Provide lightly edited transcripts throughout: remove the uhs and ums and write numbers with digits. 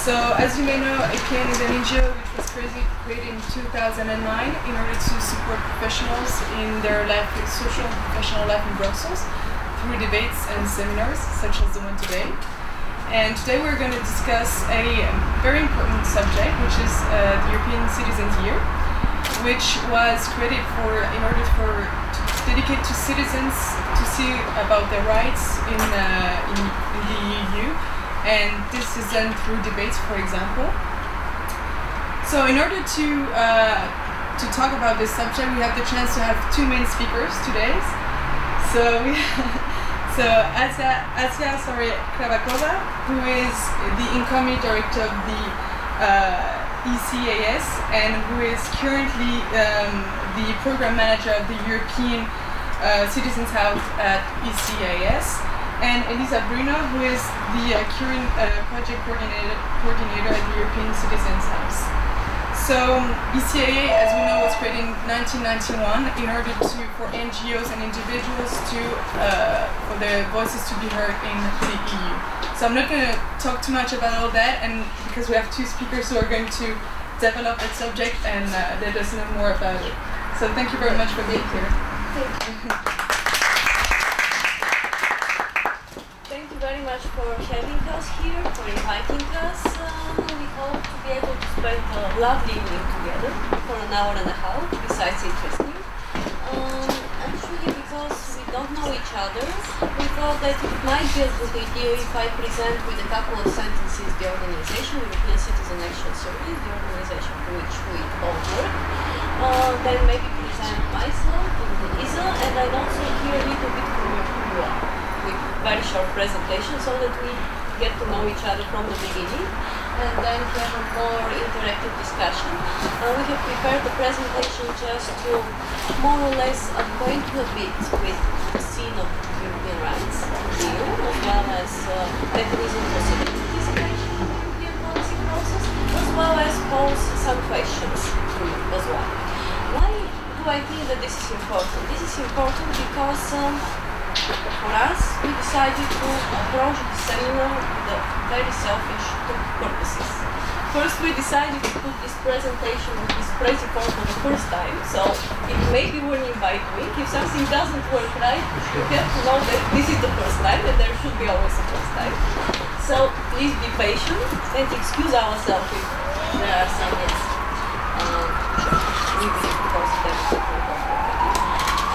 So, as you may know, EPN is an NGO which was created in 2009 in order to support professionals in their social and professional life in Brussels through debates and seminars such as the one today. And today we're going to discuss a very important subject, which is the European Citizens Year, which was created in order to dedicate to citizens to see about their rights in the EU. And this is done through debates, for example. So in order to talk about this subject, we have the chance to have two main speakers today. So Assya Kavrakova, who is the incoming director of the ECAS and who is currently the program manager of the European Citizens House at ECAS. And Elisa Bruno, who is the current project coordinator at the European Citizens House. So ECAA, as we know, was created in 1991 in order for NGOs and individuals for their voices to be heard in the EU. So I'm not going to talk too much about all that, and because we have two speakers who are going to develop that subject and let us know more about it. So thank you very much for being here. Thank you. Very much for having us here, for inviting us. We hope to be able to spend a lovely evening together for an hour and a half, besides interesting. Actually, because we don't know each other, we thought that it might be a good idea if I present with a couple of sentences the organization, European Citizen Action Service, the organization for which we both work. Then maybe present myself and Elisa, and I'd also hear a little bit from who you are. Very short presentation so that we get to know each other from the beginning and then have a more interactive discussion. We have prepared the presentation just to more or less acquaint you a bit with the scene of European rights in the EU, as well as mechanism for citizen participation in the European policy process, as well as pose some questions to you as well. Why do I think that this is important? This is important because for us, we decided to approach the seminar with very selfish purposes. First, we decided to put this presentation with this principle for the first time, so it maybe will invite me. If something doesn't work right, you have to know that this is the first time, and there should be always a first time. So please be patient and excuse ourselves if there are some we will consider it.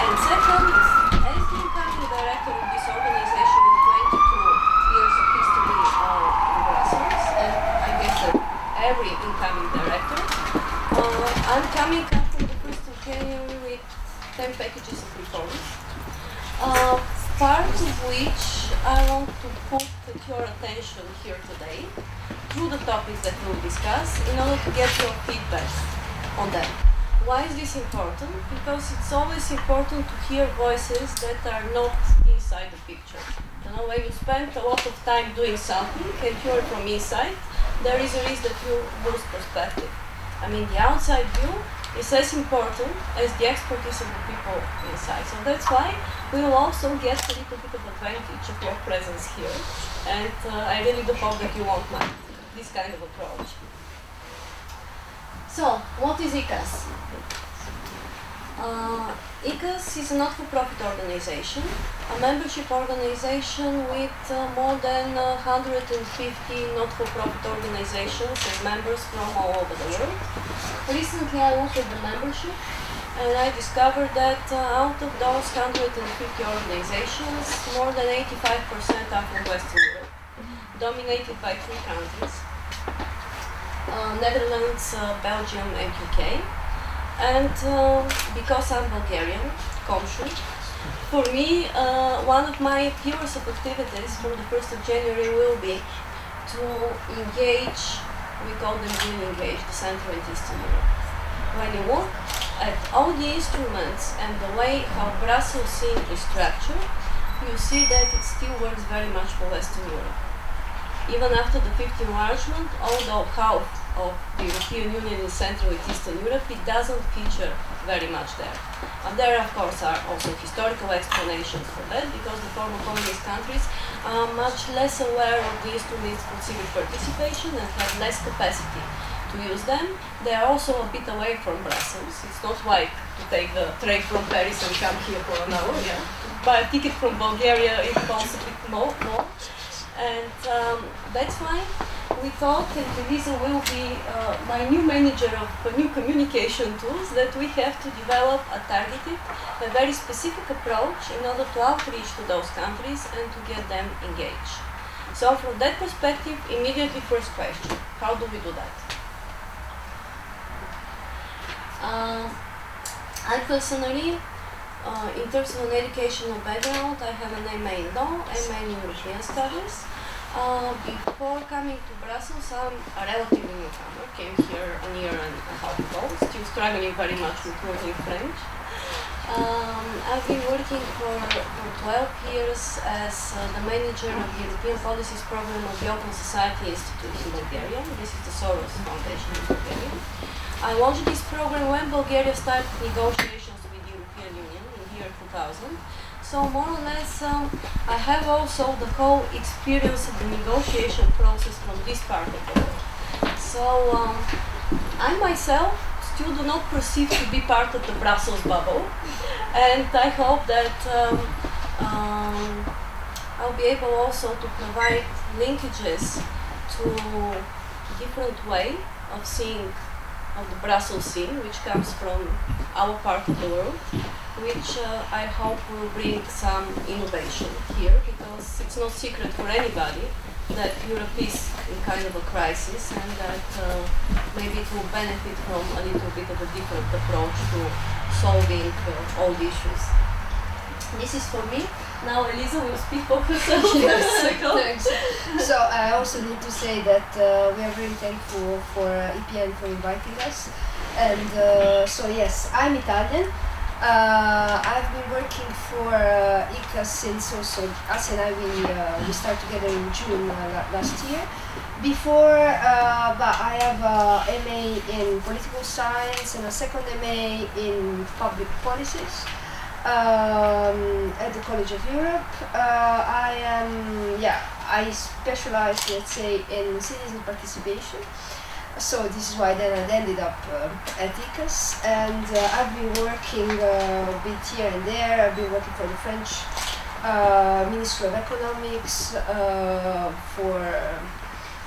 And second, director of this organization with 22 years of history in Brussels, and I guess that every incoming director. I'm coming up from the 1st of January with 10 packages of reforms, part of which I want to put at your attention here today through the topics that we'll discuss in order to get your feedback on them. Why is this important? Because it's always important to hear voices that are not inside the picture. You know, when you spend a lot of time doing something and you're from inside, there is a risk that you lose perspective. I mean, the outside view is as important as the expertise of the people inside. So that's why we will also get a little bit of advantage of your presence here. And I really do hope that you won't mind this kind of approach. So, what is ECAS? ECAS is a not-for-profit organization, a membership organization with more than 150 not-for-profit organizations and members from all over the world. Recently I looked at the membership and I discovered that out of those 150 organizations, more than 85% are from Western Europe, dominated by 3 countries. Netherlands, Belgium and UK. And because I'm Bulgarian, Komshu, for me one of my pillars of activities from the 1st of January will be to engage, we call them really engage, the Central and Eastern Europe. When you look at all the instruments and the way how Brussels scene is structured, you see that it still works very much for Western Europe. Even after the 5th enlargement, although half of the European Union is Central and Eastern Europe, it doesn't feature very much there. And there, of course, are also historical explanations for that, because the former communist countries are much less aware of the instruments for civic participation and have less capacity to use them. They are also a bit away from Brussels. It's not like to take the train from Paris and come here for an hour. Yeah. Buy a ticket from Bulgaria, it costs a bit more. And that's why we thought, and Elisa will be my new manager of new communication tools, that we have to develop a targeted, a very specific approach in order to outreach to those countries and to get them engaged. So from that perspective, immediately first question, how do we do that? I personally, in terms of an educational background, I have an MA in Law, MA in European Studies. Before coming to Brussels, I'm a relatively newcomer, came here a year and a half ago, still struggling very much with learning French. I've been working for 12 years as the manager of the European Policies Program of the Open Society Institute in Bulgaria. This is the Soros Foundation in Bulgaria. I launched this program when Bulgaria started negotiations with the European Union in the year 2000. So more or less, I have also the whole experience of the negotiation process from this part of the world. So I myself still do not perceive to be part of the Brussels bubble, and I hope that I'll be able also to provide linkages to different way of seeing of the Brussels scene, which comes from our part of the world, which I hope will bring some innovation here, because it's not secret for anybody that Europe is in kind of a crisis, and that maybe it will benefit from a little bit of a different approach to solving all the issues. This is for me. Now Elisa will speak for herself. Yes, thanks. So I also need to say that we are very thankful for EPN for inviting us. And so yes, I'm Italian. I've been working for ECAS since also Assya and I, we started together in June last year. Before, but I have a MA in political science and a second MA in public policies. At the College of Europe. I specialize, let's say, in citizen participation. So this is why then I ended up at ECAS, and I've been working a bit here and there. I've been working for the French Ministry of Economics, for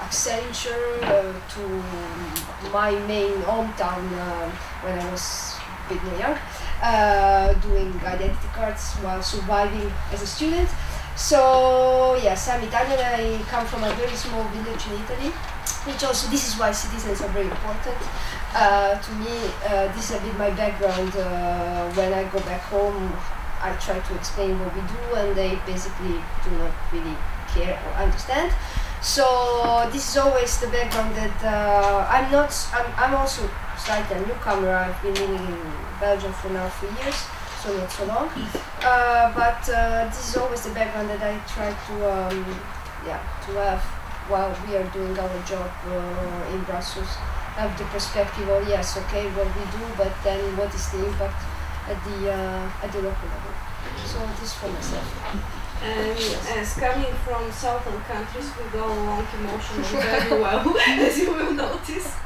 Accenture, to my main hometown when I was a bit more young. Doing identity cards while surviving as a student. So yes, I'm Italian. I come from a very small village in Italy, which also, this is why citizens are very important. To me, this is a bit my background. When I go back home, I try to explain what we do, and they basically do not really care or understand. So this is always the background that I'm also slightly a newcomer. I've been living in Belgium for now 3 years, so not so long. But this is always the background that I try to have while we are doing our job in Brussels. Have the perspective of yes, okay, what we do, but then what is the impact at the local level. So this for myself. And as coming from southern countries, we go along emotionally very well, as you will notice.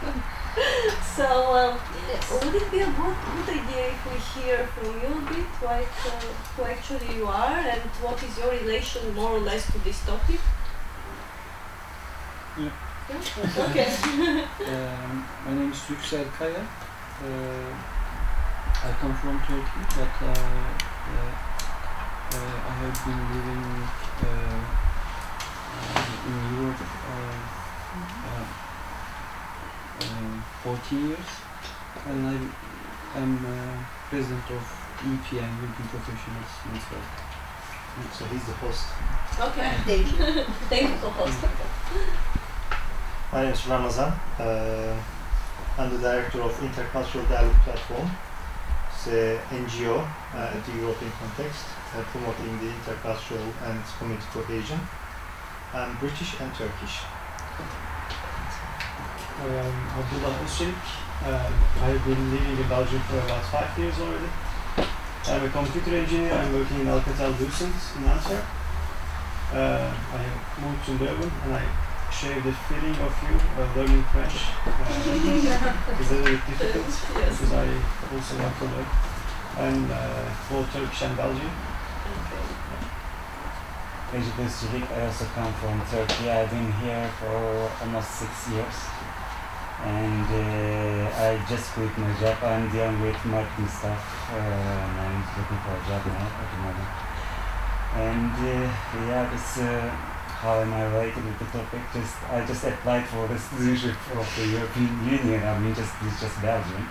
So, yes. Would it be a good idea if we hear from you a bit, like who actually you are and what is your relation more or less to this topic? Yeah. Okay. My name is Yüksel Kaya. I come from Turkey, but I have been living in Europe 14 years, and I'm president of EPN, European Professionals Network. So he's the host. Okay, thank you. Thank you for hosting. My name is Ramazan. I'm the director of Intercultural Dialogue Platform. It's an NGO at the European context, promoting the intercultural and community cohesion. I'm British and Turkish. Abdullah Özçelik. I've been living in Belgium for about 5 years already. I'm a computer engineer. I'm working in Alcatel-Lucent in Antwerp. I moved to Leuven and I share the feeling of you learning French. It's a little bit difficult because I also want to learn. I'm both Turkish and Belgian. I also come from Turkey. I've been here for almost 6 years. And I just quit my job. I'm dealing with marketing stuff and I'm looking for a job now at the moment. And yeah, this how am I related with the topic? I just applied for the citizenship of the European Union. I mean, it's just Belgium.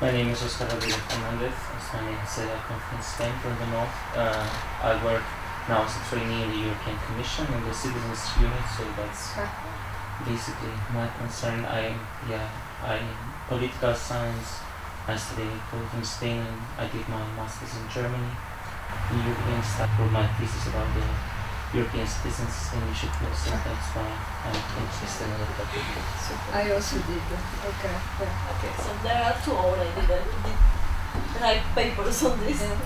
My name is Assya Kavrakova. As my name said, I come from Spain, from the north. I work now as a trainee in the European Commission in the Citizens Unit, so that's basically my concern. I political science. I studied both in Spain and I did my masters in Germany. In European stuff for my thesis about the European Citizenship, so that's why I'm interested in it. I also did. Okay. Yeah. Okay, so there are two already that did write papers on this. I've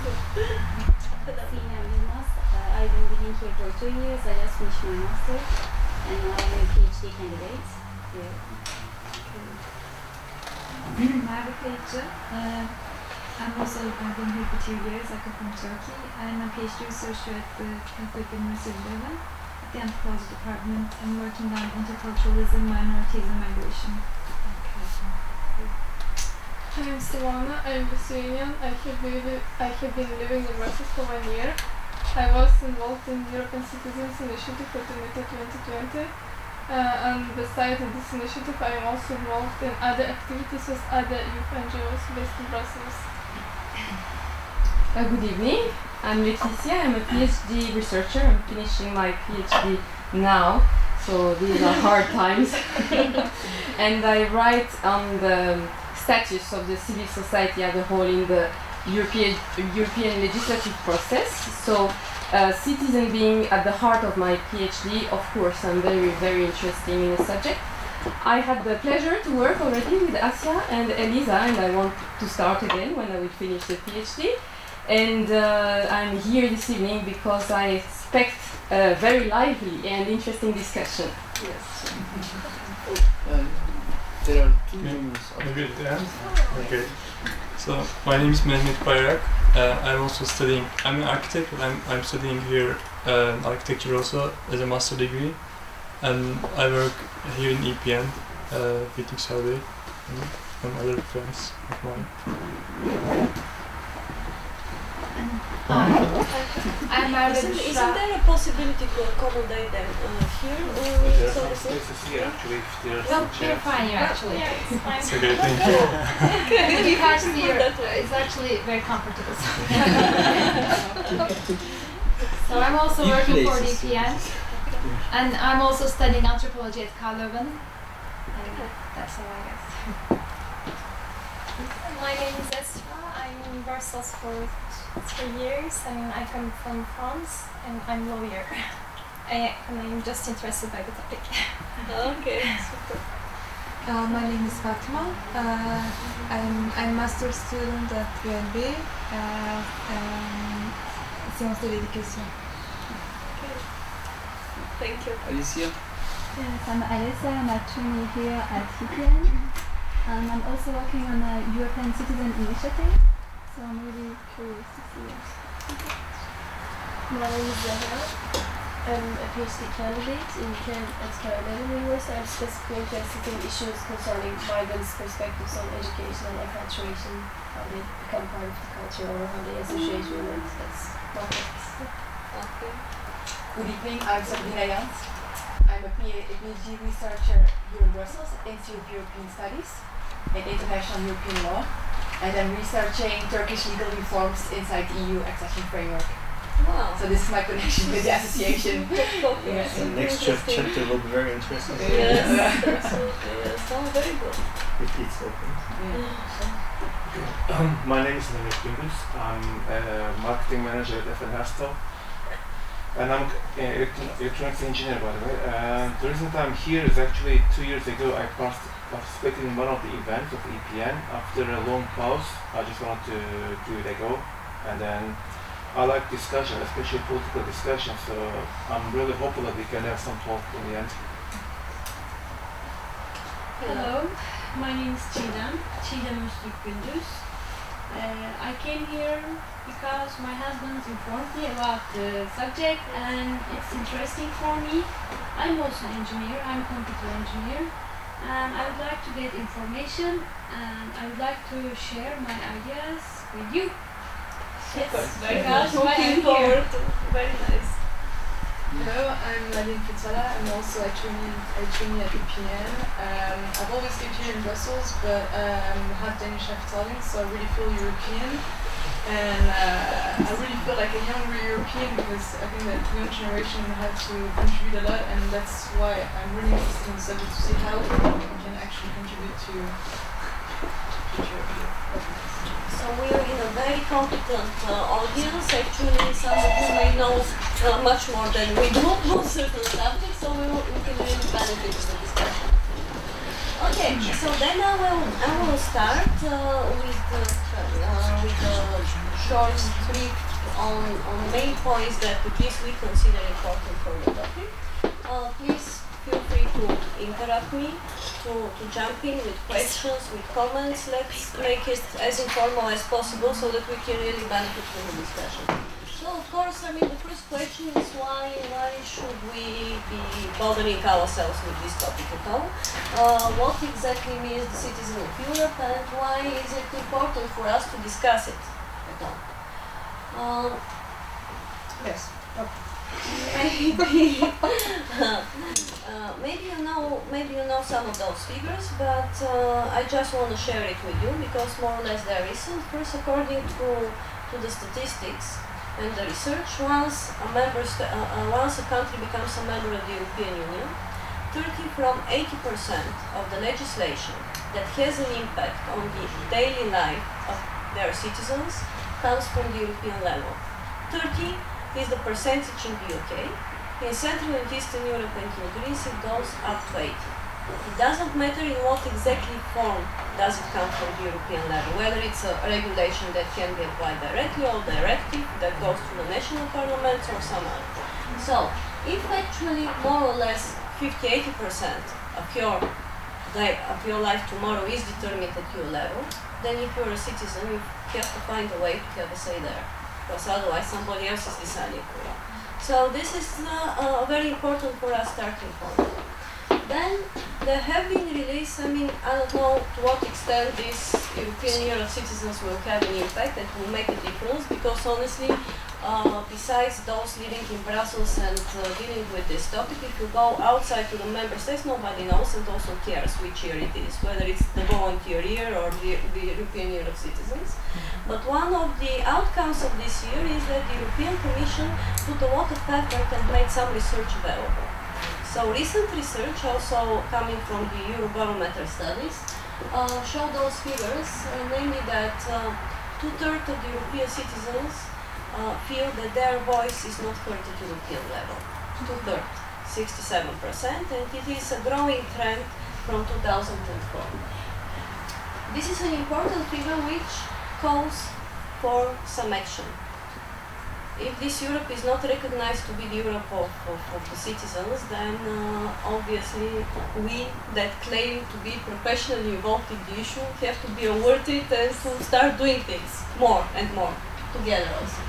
been living here for 2 years. I just finished my master, and now I'm a PhD candidate. Merve Kayıtçı. I've been here for 2 years. I come from Turkey. I'm a PhD researcher at the Catholic University of Leuven, at the Anthropology Department. I'm working on interculturalism, minorities, and migration. I'm Silvana. I'm Lithuanian. I have been living in Brussels for 1 year. I was involved in European Citizens Initiative for the 2020. And besides this initiative, I am also involved in other activities with other youth NGOs based in Brussels. Good evening. I'm Leticia. I'm a PhD researcher. I'm finishing my PhD now, so these are hard times. And I write on the status of the civil society as a whole in the European legislative process. So, citizen being at the heart of my PhD, of course, I'm very, very interested in the subject. I had the pleasure to work already with Assya and Elisa, and I want to start again when I will finish the PhD. And I'm here this evening because I expect a very lively and interesting discussion. Yes. There are 2 rooms. Maybe at the end? Okay. So, my name is Mehmet Bayrak. I'm also studying, I'm an architect, but I'm studying here architecture also as a master degree. And I work here in EPN, with survey and other friends of mine. I'm married. Isn't there a possibility to accommodate them here? There's some spaces here actually. If there's Well, we're fine here actually. It's a great thing. The couch here is actually very comfortable. So I'm also working for the EPN, and I'm also studying anthropology at Leuven. And that's all I guess. My name is Esra. I'm in Brussels for 3 years, and I come from France, and I'm a lawyer. And I'm just interested by the topic. Okay, super. My name is Fatima. I'm a master's student at UNB, Sciences de l'Éducation. Thank you. Alicia? Yes, I'm Elisa. I'm a trainee here at EPN. I'm also working on a European Citizen Initiative, so I'm really curious to see it. My name is Zahra. I'm a PhD candidate at Carolina University. I'm specifically interested in issues concerning migrants' perspectives on education and acculturation, how they become part of the culture or how they associate with it. That's my focus. Okay. Good evening, I'm Sabrina Jans. I'm a PhD researcher here in Brussels, Institute of European Studies and International European Law, and I'm researching Turkish legal reforms inside the EU accession framework. Wow. So this is my connection with the association. Yes. The next chapter will be very interesting. Yes, absolutely. Yes, sounds very good. If it's open. My name is Mehmet Gündüz. I'm a marketing manager at FN Herstal. And I'm an electronics engineer, by the way. The reason I'm here is actually 2 years ago I participated in one of the events of EPN. After a long pause, I just wanted to give it a go. And then I like discussion, especially political discussion, so I'm really hopeful that we can have some talk in the end. Hello, my name is Çiğdem Gündüz. I came here because my husband informed me about the subject and it's interesting for me. I'm also an engineer, I'm a computer engineer, and I would like to get information and I would like to share my ideas with you. Yes, because why I'm here. Very nice. Hello, I'm Nadine Fitala. I'm also a trainee at EPN. I've always lived here in Brussels, but have Danish Aftaling, so I really feel European. And I really feel like a younger European because I think that the young generation have to contribute a lot, and that's why I'm really interested in the subject to see how we can actually contribute to Europe. So we are in a very competent audience. Actually, some of you may know much more than we do on certain subjects, so we can really benefit from the discussion. Okay, so then I will start with a short brief on main points that at least we consider important for the topic. Please feel free to interrupt me, to jump in with questions, with comments. Let's make it as informal as possible so that we can really benefit from the discussion. So of course, I mean, the first question is why should we be bothering ourselves with this topic at all? What exactly means the citizen of Europe and why is it important for us to discuss it at all? Yes. Maybe you know some of those figures, but I just want to share it with you because more or less they're recent. First, according to the statistics and the research, once a country becomes a member of the European Union, 30 from 80% of the legislation that has an impact on the daily life of their citizens comes from the European level. 30 is the percentage in the UK. In Central and Eastern Europe and in Greece it goes up to 80. It doesn't matter in what exactly form does it come from the European level, whether it's a regulation that can be applied directly or directive that goes to the national parliaments or some other. So, if actually more or less 50-80% of your life tomorrow is determined at your level, then if you're a citizen you have to find a way to have a say there, because otherwise somebody else is deciding for you. So this is very important for us starting point. Then there have been released, I mean, I don't know to what extent this European Year of Citizens will have an impact and will make a difference, because honestly, besides those living in Brussels and dealing with this topic, if you go outside to the member states, nobody knows and also cares which year it is, whether it's the volunteer year or the European Year of Citizens. But one of the outcomes of this year is that the European Commission put a lot of effort and made some research available. So recent research, also coming from the Eurobarometer studies, show those figures, namely that 2/3 of the European citizens feel that their voice is not heard at European level. 2/3, 67%, and it is a growing trend from 2004. This is an important figure which calls for some action. If this Europe is not recognized to be the Europe of the citizens, then obviously we that claim to be professionally involved in the issue have to be aware of it and to start doing things more and more together also.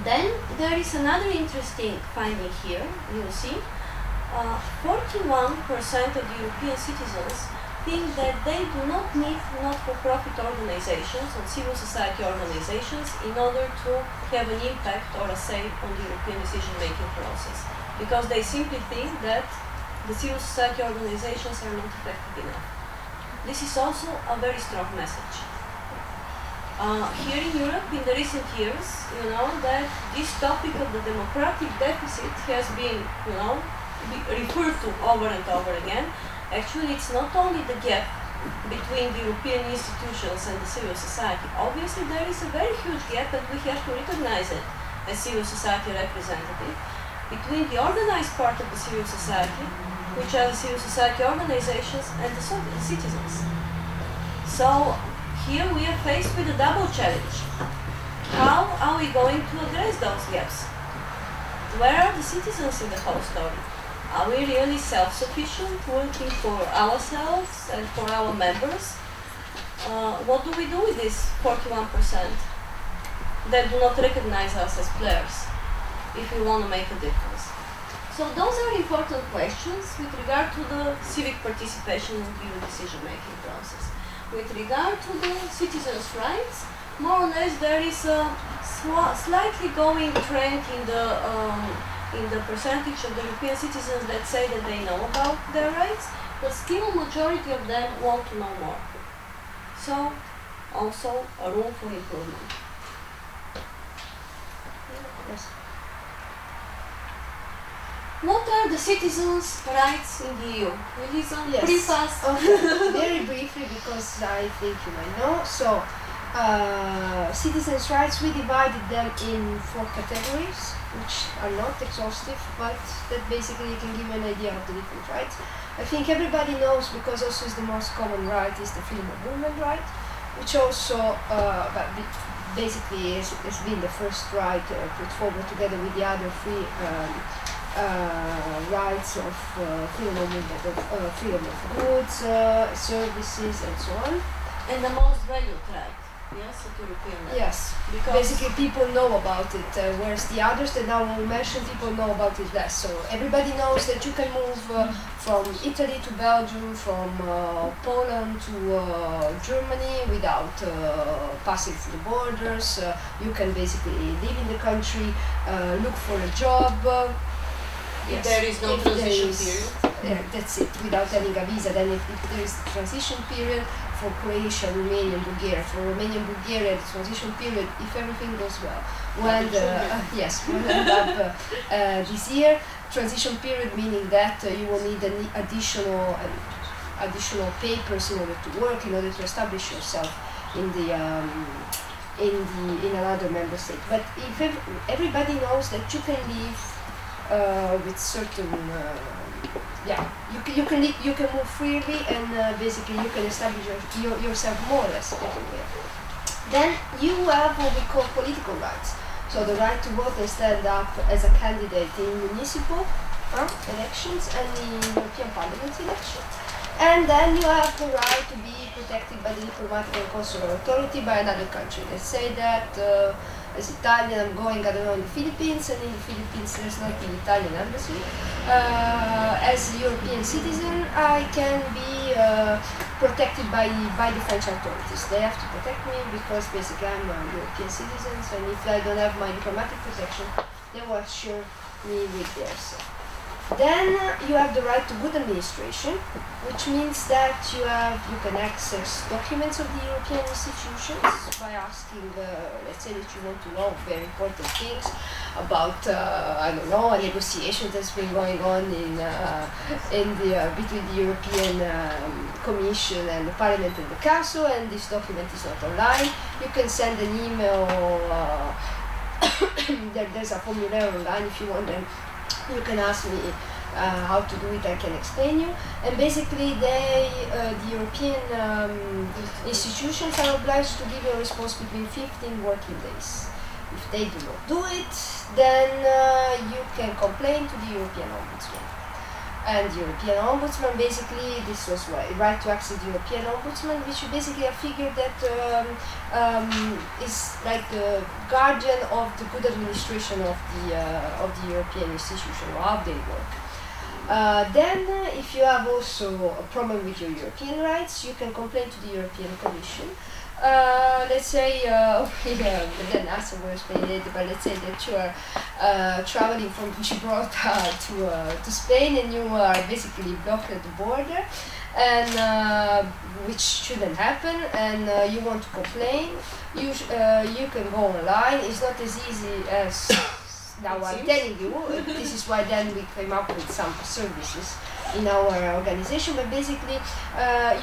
Then there is another interesting finding here. You'll see 41% of the European citizens think that they do not need not-for-profit organizations or civil society organizations in order to have an impact or a say on the European decision-making process, because they simply think that the civil society organizations are not effective enough. This is also a very strong message. Here in Europe, in the recent years, you know that this topic of the democratic deficit has been, you know, referred to over and over again. Actually, it's not only the gap between the European institutions and the civil society. Obviously, there is a very huge gap, and we have to recognize it as civil society representative, between the organized part of the civil society, which are the civil society organizations, and the citizens. So here we are faced with a double challenge. how are we going to address those gaps? Where are the citizens in the whole story? Are we really self-sufficient, working for ourselves and for our members? What do we do with this 41% that do not recognize us as players if we want to make a difference? So those are important questions with regard to the civic participation in the decision-making process. With regard to the citizens' rights, more or less there is a slightly going trend in the percentage of the European citizens that say that they know about their rights, but still a majority of them want to know more. So, also a room for improvement. Yes. What are the citizens' rights in the EU? Elisa, Yes. brief us. Okay. Very briefly, because I think you might know. So, citizens' rights, we divided them in 4 categories, which are not exhaustive, but that basically you can give you an idea of the different rights. I think everybody knows, because also is the most common right, is the freedom of movement right, which also basically has been the first right put forward together with the other 3 rights of freedom of movement, of freedom of goods, services, and so on. And the most valued right, yes, at European level. Yes, because basically people know about it, whereas the others that now we mentioned, people know about it less. So everybody knows that you can move from Italy to Belgium, from Poland to Germany without passing through the borders. You can basically live in the country, look for a job. If there is no transition period. That's it, without having a visa. Then if there is a transition period for Croatia, Romania, and Bulgaria. For Romania and Bulgaria, the transition period, if everything goes well, when yes, we'll end up this year. Transition period meaning that you will need additional papers in order to work, in order to establish yourself in the in another member state. But if everybody knows that you can live with certain you can move freely, and basically you can establish yourself more or less everywhere. Then you have what we call political rights. So the right to vote and stand up as a candidate in municipal elections and in European Parliament elections. And then you have the right to be protected by the diplomatic and consular authority by another country. Let's say that as Italian I'm going, I don't know, in the Philippines, and in the Philippines there's not an Italian embassy. As a European citizen, I can be protected by the French authorities. They have to protect me because basically I'm a European citizen, and if I don't have my diplomatic protection, they will assure me with theirs. Then you have the right to good administration, which means that you can access documents of the European institutions by asking, let's say that you want to know very important things about, I don't know, a negotiation that's been going on between the European Commission and the Parliament and the Council, and this document is not online. You can send an email. There's a formulaire online if you want, and you can ask me how to do it, I can explain you. And basically the European institutions are obliged to give you a response between 15 working days. If they do not do it, then you can complain to the European Ombudsman. And the European Ombudsman, basically, this was right to access the European Ombudsman, which is basically a figure that is like the guardian of the good administration of the European institution, or how they work. Then, if you have also a problem with your European rights, you can complain to the European Commission. Let's say, then Assya will explain it, but let's say that you are traveling from Gibraltar to Spain, and you are basically blocked at the border, and which shouldn't happen, and you want to complain. You can go online. It's not as easy as now I'm telling you. This is why then we came up with some services in our organization, but basically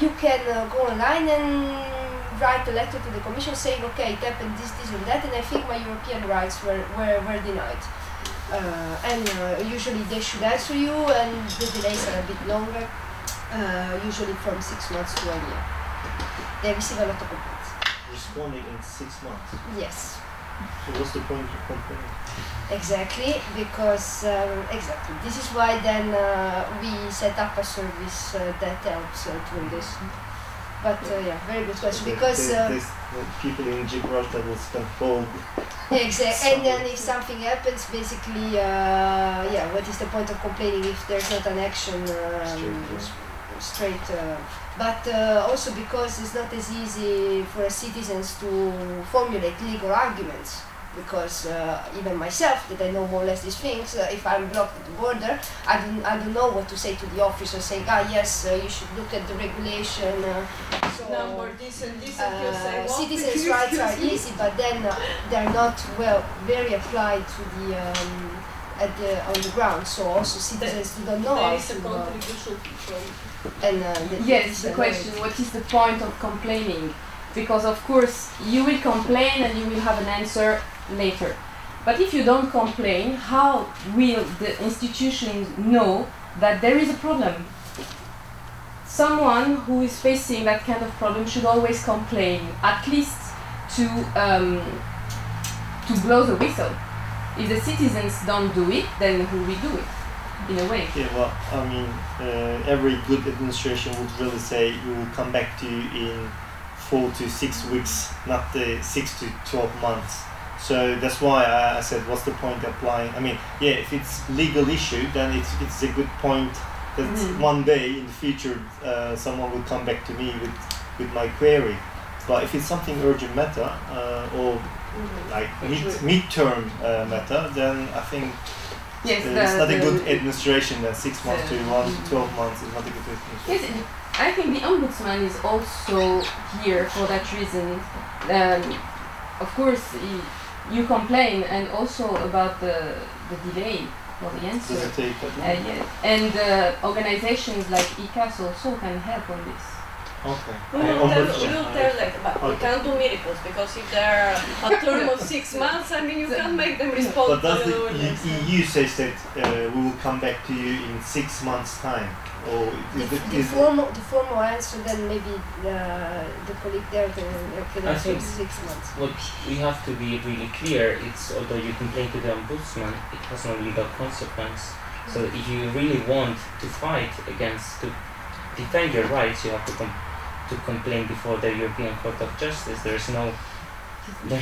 you can go online and write a letter to the Commission saying, okay, it happened this, and that, and I think my European rights were denied. And usually they should answer you, and the delays are a bit longer, usually from 6 months to a year. They receive a lot of complaints. Responding in 6 months? Yes. So what's the point of complaining? Exactly, because exactly this is why then we set up a service that helps doing this. But yeah, very good question, because there's people in Gibraltar will spend whole. Exactly, and then if something happens, basically, yeah, what is the point of complaining if there's not an action straight? But also because it's not as easy for citizens to formulate legal arguments. Because even myself, that I know more or less these things, if I'm blocked at the border, I don't know what to say to the officer, saying, yes, you should look at the regulation. Number this and this, and you say, what? Citizens' rights are easy, but then they're not very applied to the on the ground. So also citizens don't know there how is a to. contribution from. And yes, the question: what is the point of complaining? Because of course you will complain and you will have an answer later. But if you don't complain, how will the institutions know that there is a problem? Someone who is facing that kind of problem should always complain, at least to blow the whistle. If the citizens don't do it, then who will do it? In a way. Yeah, well, I mean, every good administration would really say we will come back to you in 4 to 6 weeks, not the 6 to 12 months. So that's why I said, what's the point applying? I mean, yeah, if it's legal issue, then it's a good point that one day in the future someone will come back to me with my query. But if it's something urgent matter or like mid-term matter, then I think it's not a good administration. Then 6 months to 12 months is not a good administration. Yes, I think the ombudsman is also here for that reason. Of course, you complain, and also about the delay for the answer. Yeah. And organizations like ECAS also can help on this. Okay. We will tell later, but we can't do miracles, because if they're a term of 6 months, I mean, you can't make them respond. But does the EU says that we will come back to you in 6 months' time? Or the formal answer, then maybe the colleague there can answer 6 months. What we have to be really clear, it's although you complain to the ombudsman, it has no legal consequence. So if you really want to fight against, to defend your rights, you have to complain before the European Court of Justice. There's no I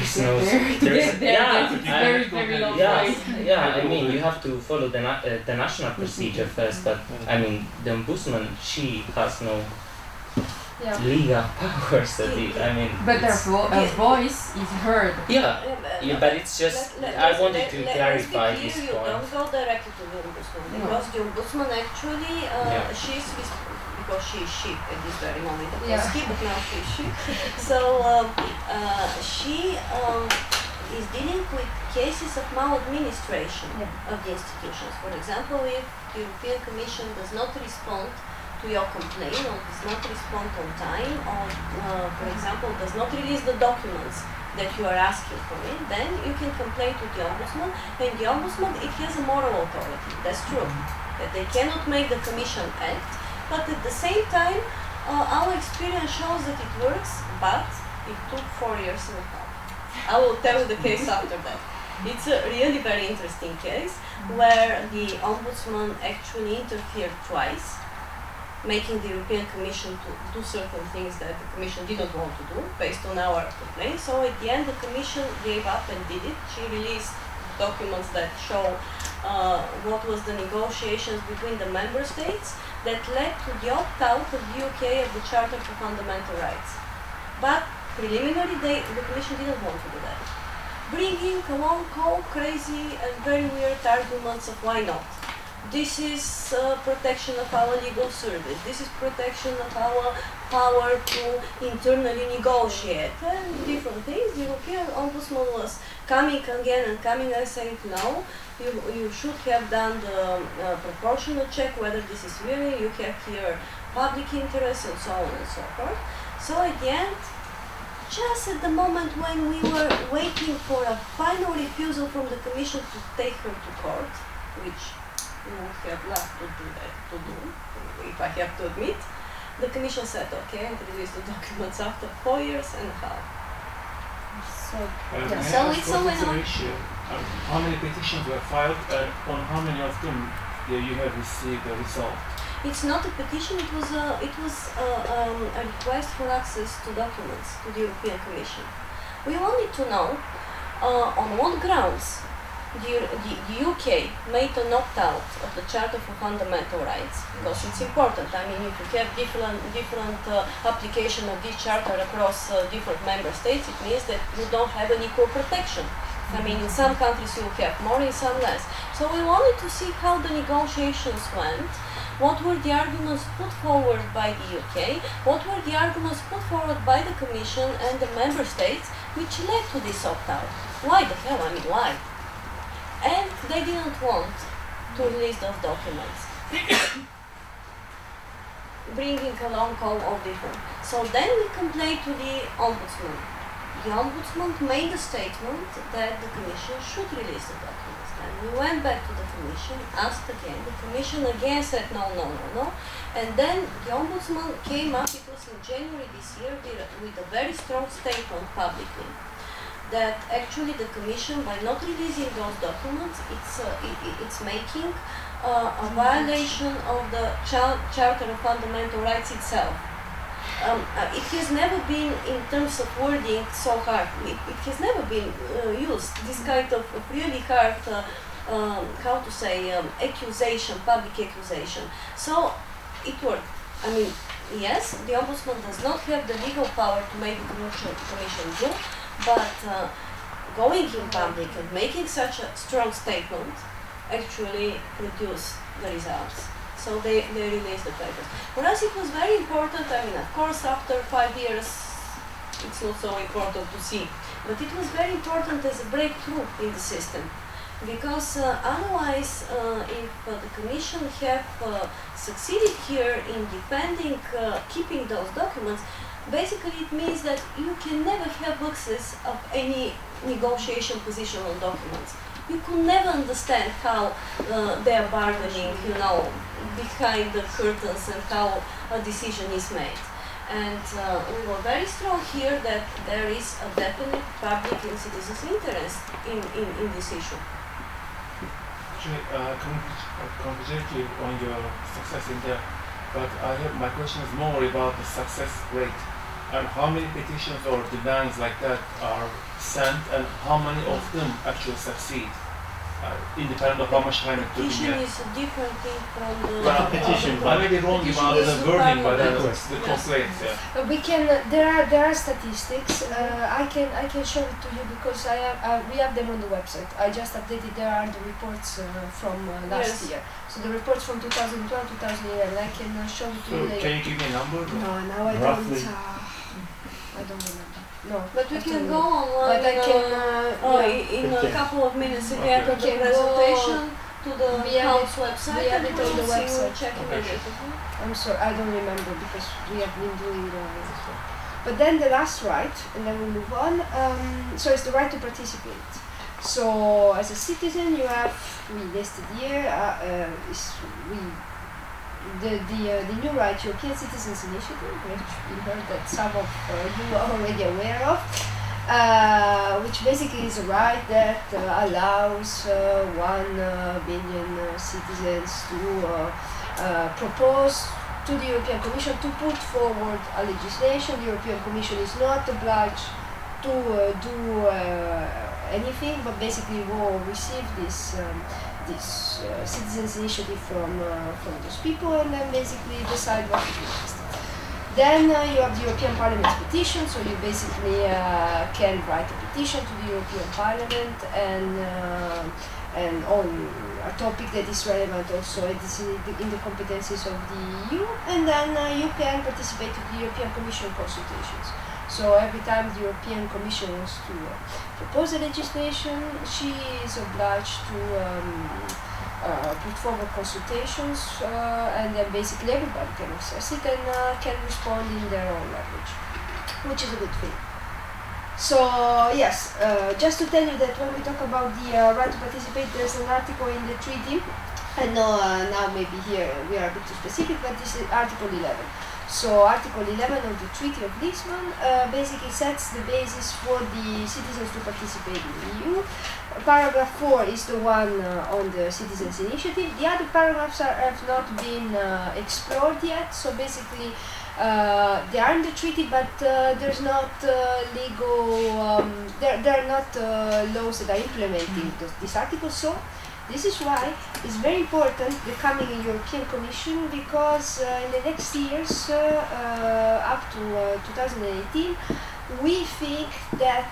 mean, you have to follow the national procedure first, but I mean, the ombudsman, she has no legal powers. But their voice is heard. But it's just, I wanted to clarify this point. You don't go directly to the ombudsman, because the ombudsman actually, because she is she at this very moment. It was he, but now she is she. So she is dealing with cases of maladministration of the institutions. For example, if the European Commission does not respond to your complaint, or does not respond on time, or for example does not release the documents that you are asking for it, then you can complain to the ombudsman, and the ombudsman, it has a moral authority. That's true. That they cannot make the Commission act. But at the same time, our experience shows that it works, but it took 4 years and a half. I will tell you the case after that. It's a really very interesting case where the ombudsman actually interfered twice, making the European Commission to do certain things that the Commission didn't want to do based on our complaint. So at the end, the Commission gave up and did it. She released documents that show what was the negotiations between the member states that led to the opt-out of the UK of the Charter for Fundamental Rights. But preliminarily, the Commission didn't want to do that, bringing along all crazy and very weird arguments of why not. This is protection of our legal service. This is protection of our power to internally negotiate and different things. The European Ombudsman was coming again and coming and saying, no, you should have done the proportional check, whether this is really, you have here public interest and so on and so forth. So at the end, just at the moment when we were waiting for a final refusal from the Commission to take her to court, which we would have loved to do, if I have to admit, the Commission said, okay, and released the documents after 4 years and a half. So, May So I ask it's what always is the one- ratio? How many petitions were filed, and on how many of them you have received a result? It's not a petition. It was a request for access to documents to the European Commission. We wanted to know on what grounds the UK made an opt-out of the Charter for Fundamental Rights, because it's important. I mean, if you have different application of this charter across different member states, it means that you don't have an equal protection. I mean, in some countries you have more, in some less. So we wanted to see how the negotiations went. What were the arguments put forward by the UK? What were the arguments put forward by the Commission and the Member States, which led to this opt-out? Why the hell? I mean, why? And they didn't want to release those documents, bringing along all different. So then we complained to the Ombudsman. The Ombudsman made a statement that the Commission should release the documents. And we went back to the Commission, asked again. The Commission again said no. And then the Ombudsman came up, it was in January this year, with a very strong statement publicly, that actually the Commission, by not releasing those documents, it's making a violation of the Charter of Fundamental Rights itself. It has never been, in terms of wording, so hard. It has never been used, this kind of really hard, how to say, accusation, public accusation. So it worked. I mean, yes, the Ombudsman does not have the legal power to make the Commission do, but going in public and making such a strong statement actually produced the results. So they released the papers. For us it was very important. I mean, of course, after 5 years it's not so important to see, but it was very important as a breakthrough in the system, because otherwise if the Commission have succeeded here in defending, keeping those documents, basically it means that you can never have access of any negotiation position on documents. You could never understand how they are bargaining, you know, behind the curtains, and how a decision is made. And we were very strong here that there is a definite public and citizens' interest in this issue. Actually, congratulate you on your success in there, but my question is more about the success rate. And how many petitions or demands like that are sent, and how many of them actually succeed, independent of how much time it took? Petition is a different thing from the... Well, petition, I may be wrong about the wording, but the complaints, We can. There are statistics. I can show it to you because we have them on the website. I just updated. There are the reports from last year. So the reports from 2012, 2011. I can show it to you later. Can you give me a number? No, now I Roughly. don't. I don't remember. No, but we can go online. But I can in a couple of minutes again to the presentation to the House website. We have it on the website. Check immediately. I'm sorry, I don't remember because we have been doing. But then the last right, and then we move on. So it's the right to participate. So as a citizen, you have, we listed here. The new right, European Citizens Initiative, which we heard that some of you are already aware of, which basically is a right that allows 1 billion citizens to propose to the European Commission to put forward a legislation. The European Commission is not obliged to do anything, but basically will receive this citizens' initiative from those people, and then basically decide what to do next. Then you have the European Parliament's petition, so you basically can write a petition to the European Parliament and on a topic that is relevant also in the competencies of the EU, and then you can participate in the European Commission consultations. So every time the European Commission wants to propose a legislation, she is obliged to put forward consultations, and then basically everybody can access it and can respond in their own language, which is a good thing. So yes, just to tell you that when we talk about the right to participate, there's an article in the treaty, and now maybe here we are a bit too specific, but this is Article 11. So Article 11 of the Treaty of Lisbon basically sets the basis for the citizens to participate in the EU. Paragraph 4 is the one on the citizens' initiative. The other paragraphs have not been explored yet, so basically they are in the treaty, but there's not legal, there are not laws that are implementing this article. So this is why it's very important the coming European Commission, because in the next years, up to 2018, we think that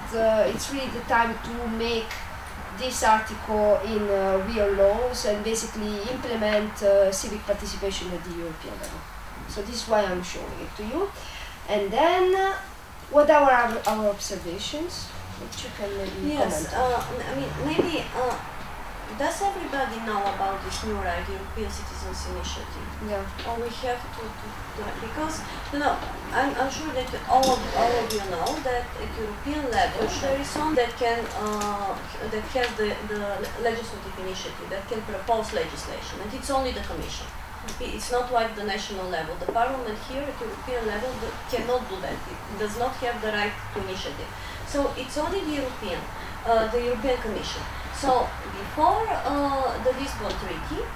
it's really the time to make this article in real laws and basically implement civic participation at the European level. So this is why I'm showing it to you. And then, what are our observations? Which you can maybe comment on. I mean, maybe, does everybody know about this new European Citizens Initiative? Yeah. Or we have to because, you know, I'm sure that all of you know that at European level there is some that can, that has the legislative initiative, that can propose legislation, and it's only the Commission. It's not like the national level. The Parliament here at European level cannot do that. It does not have the right to initiative. So it's only the European Commission. So before the Lisbon Treaty,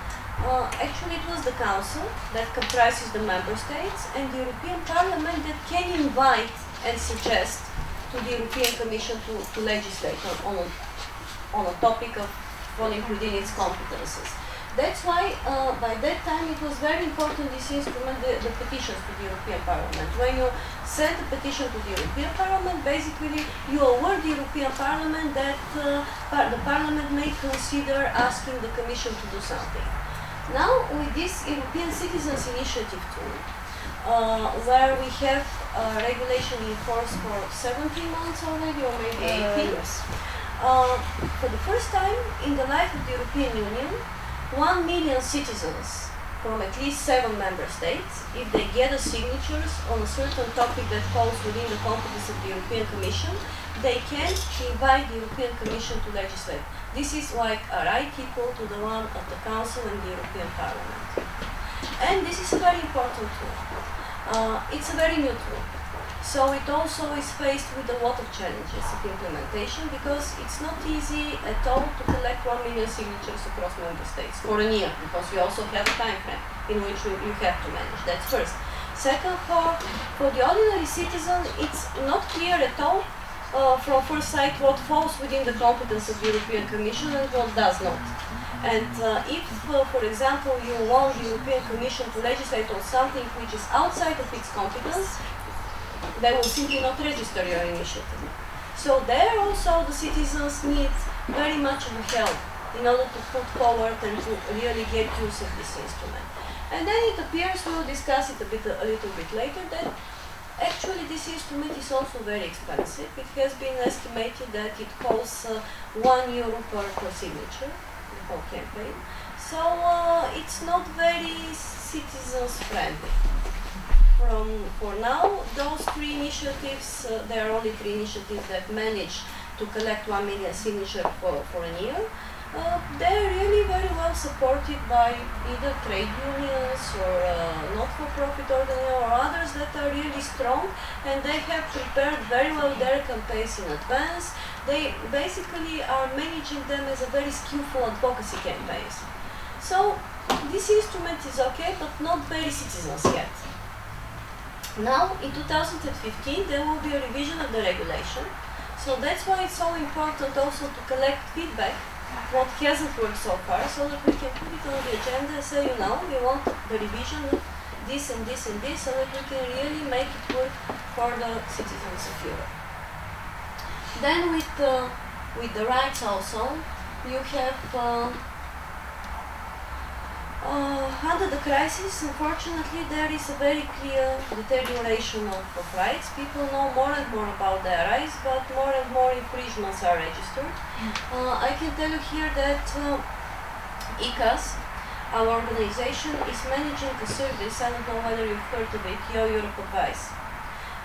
actually it was the Council that comprises the Member States and the European Parliament that can invite and suggest to the European Commission to legislate on a topic of falling within its competences. That's why by that time it was very important, this instrument, the petitions to the European Parliament. When you send a petition to the European Parliament, basically you award the European Parliament that the Parliament may consider asking the Commission to do something. Now with this European Citizens Initiative tool, where we have regulation in force for 17 months already, or maybe 18, yes. For the first time in the life of the European Union, 1 million citizens from at least 7 member states, if they gather signatures on a certain topic that falls within the competence of the European Commission, they can invite the European Commission to legislate. This is like a right equal to the one of the Council and the European Parliament. And this is a very important tool. It's a very new tool. So it also is faced with a lot of challenges of implementation, because it's not easy at all to collect 1 million signatures across member states for a year, because you also have a time frame in which you have to manage. That's first. Second, for the ordinary citizen, it's not clear at all from first sight what falls within the competence of the European Commission and what does not. And if, for example, you want the European Commission to legislate on something which is outside of its competence, they will simply not register your initiative. So there also the citizens need very much of help in order to put forward and to really get use of this instrument. And then it appears, we'll discuss it a little bit later, that actually this instrument is also very expensive. It has been estimated that it costs €1 per signature, the whole campaign. So it's not very citizens friendly. For now, those 3 initiatives, there are only 3 initiatives that manage to collect 1 million signatures for a year. They're really very well supported by either trade unions or not-for-profit organizations or others that are really strong, and they have prepared very well their campaigns in advance. They basically are managing them as a very skillful advocacy campaigns. So this instrument is okay, but not very citizens yet. Now, in 2015, there will be a revision of the regulation. So that's why it's so important also to collect feedback, what hasn't worked so far, so that we can put it on the agenda and say, you know, we want the revision of this and this and this, so that we can really make it work for the citizens of Europe. Then with the rights also, you have under the crisis, unfortunately, there is a very clear deterioration of rights. People know more and more about their rights, but more and more infringements are registered. I can tell you here that ECAS, our organization, is managing a service, I don't know whether you've heard of it, Europe Advice.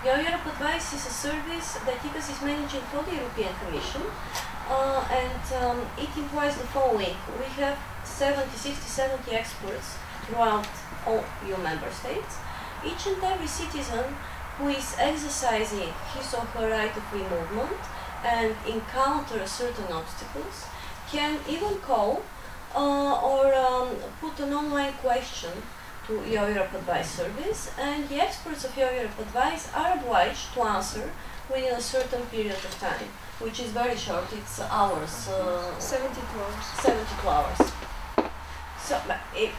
Europe Advice is a service that ECAS is managing for the European Commission, and it implies the following. We have 60, 70 experts throughout all EU member states, each and every citizen who is exercising his or her right of free movement and encounters certain obstacles can even call or put an online question to Europe Advice service, and the experts of Europe Advice are obliged to answer within a certain period of time, which is very short, it's hours. 72 hours. 72 hours. So, in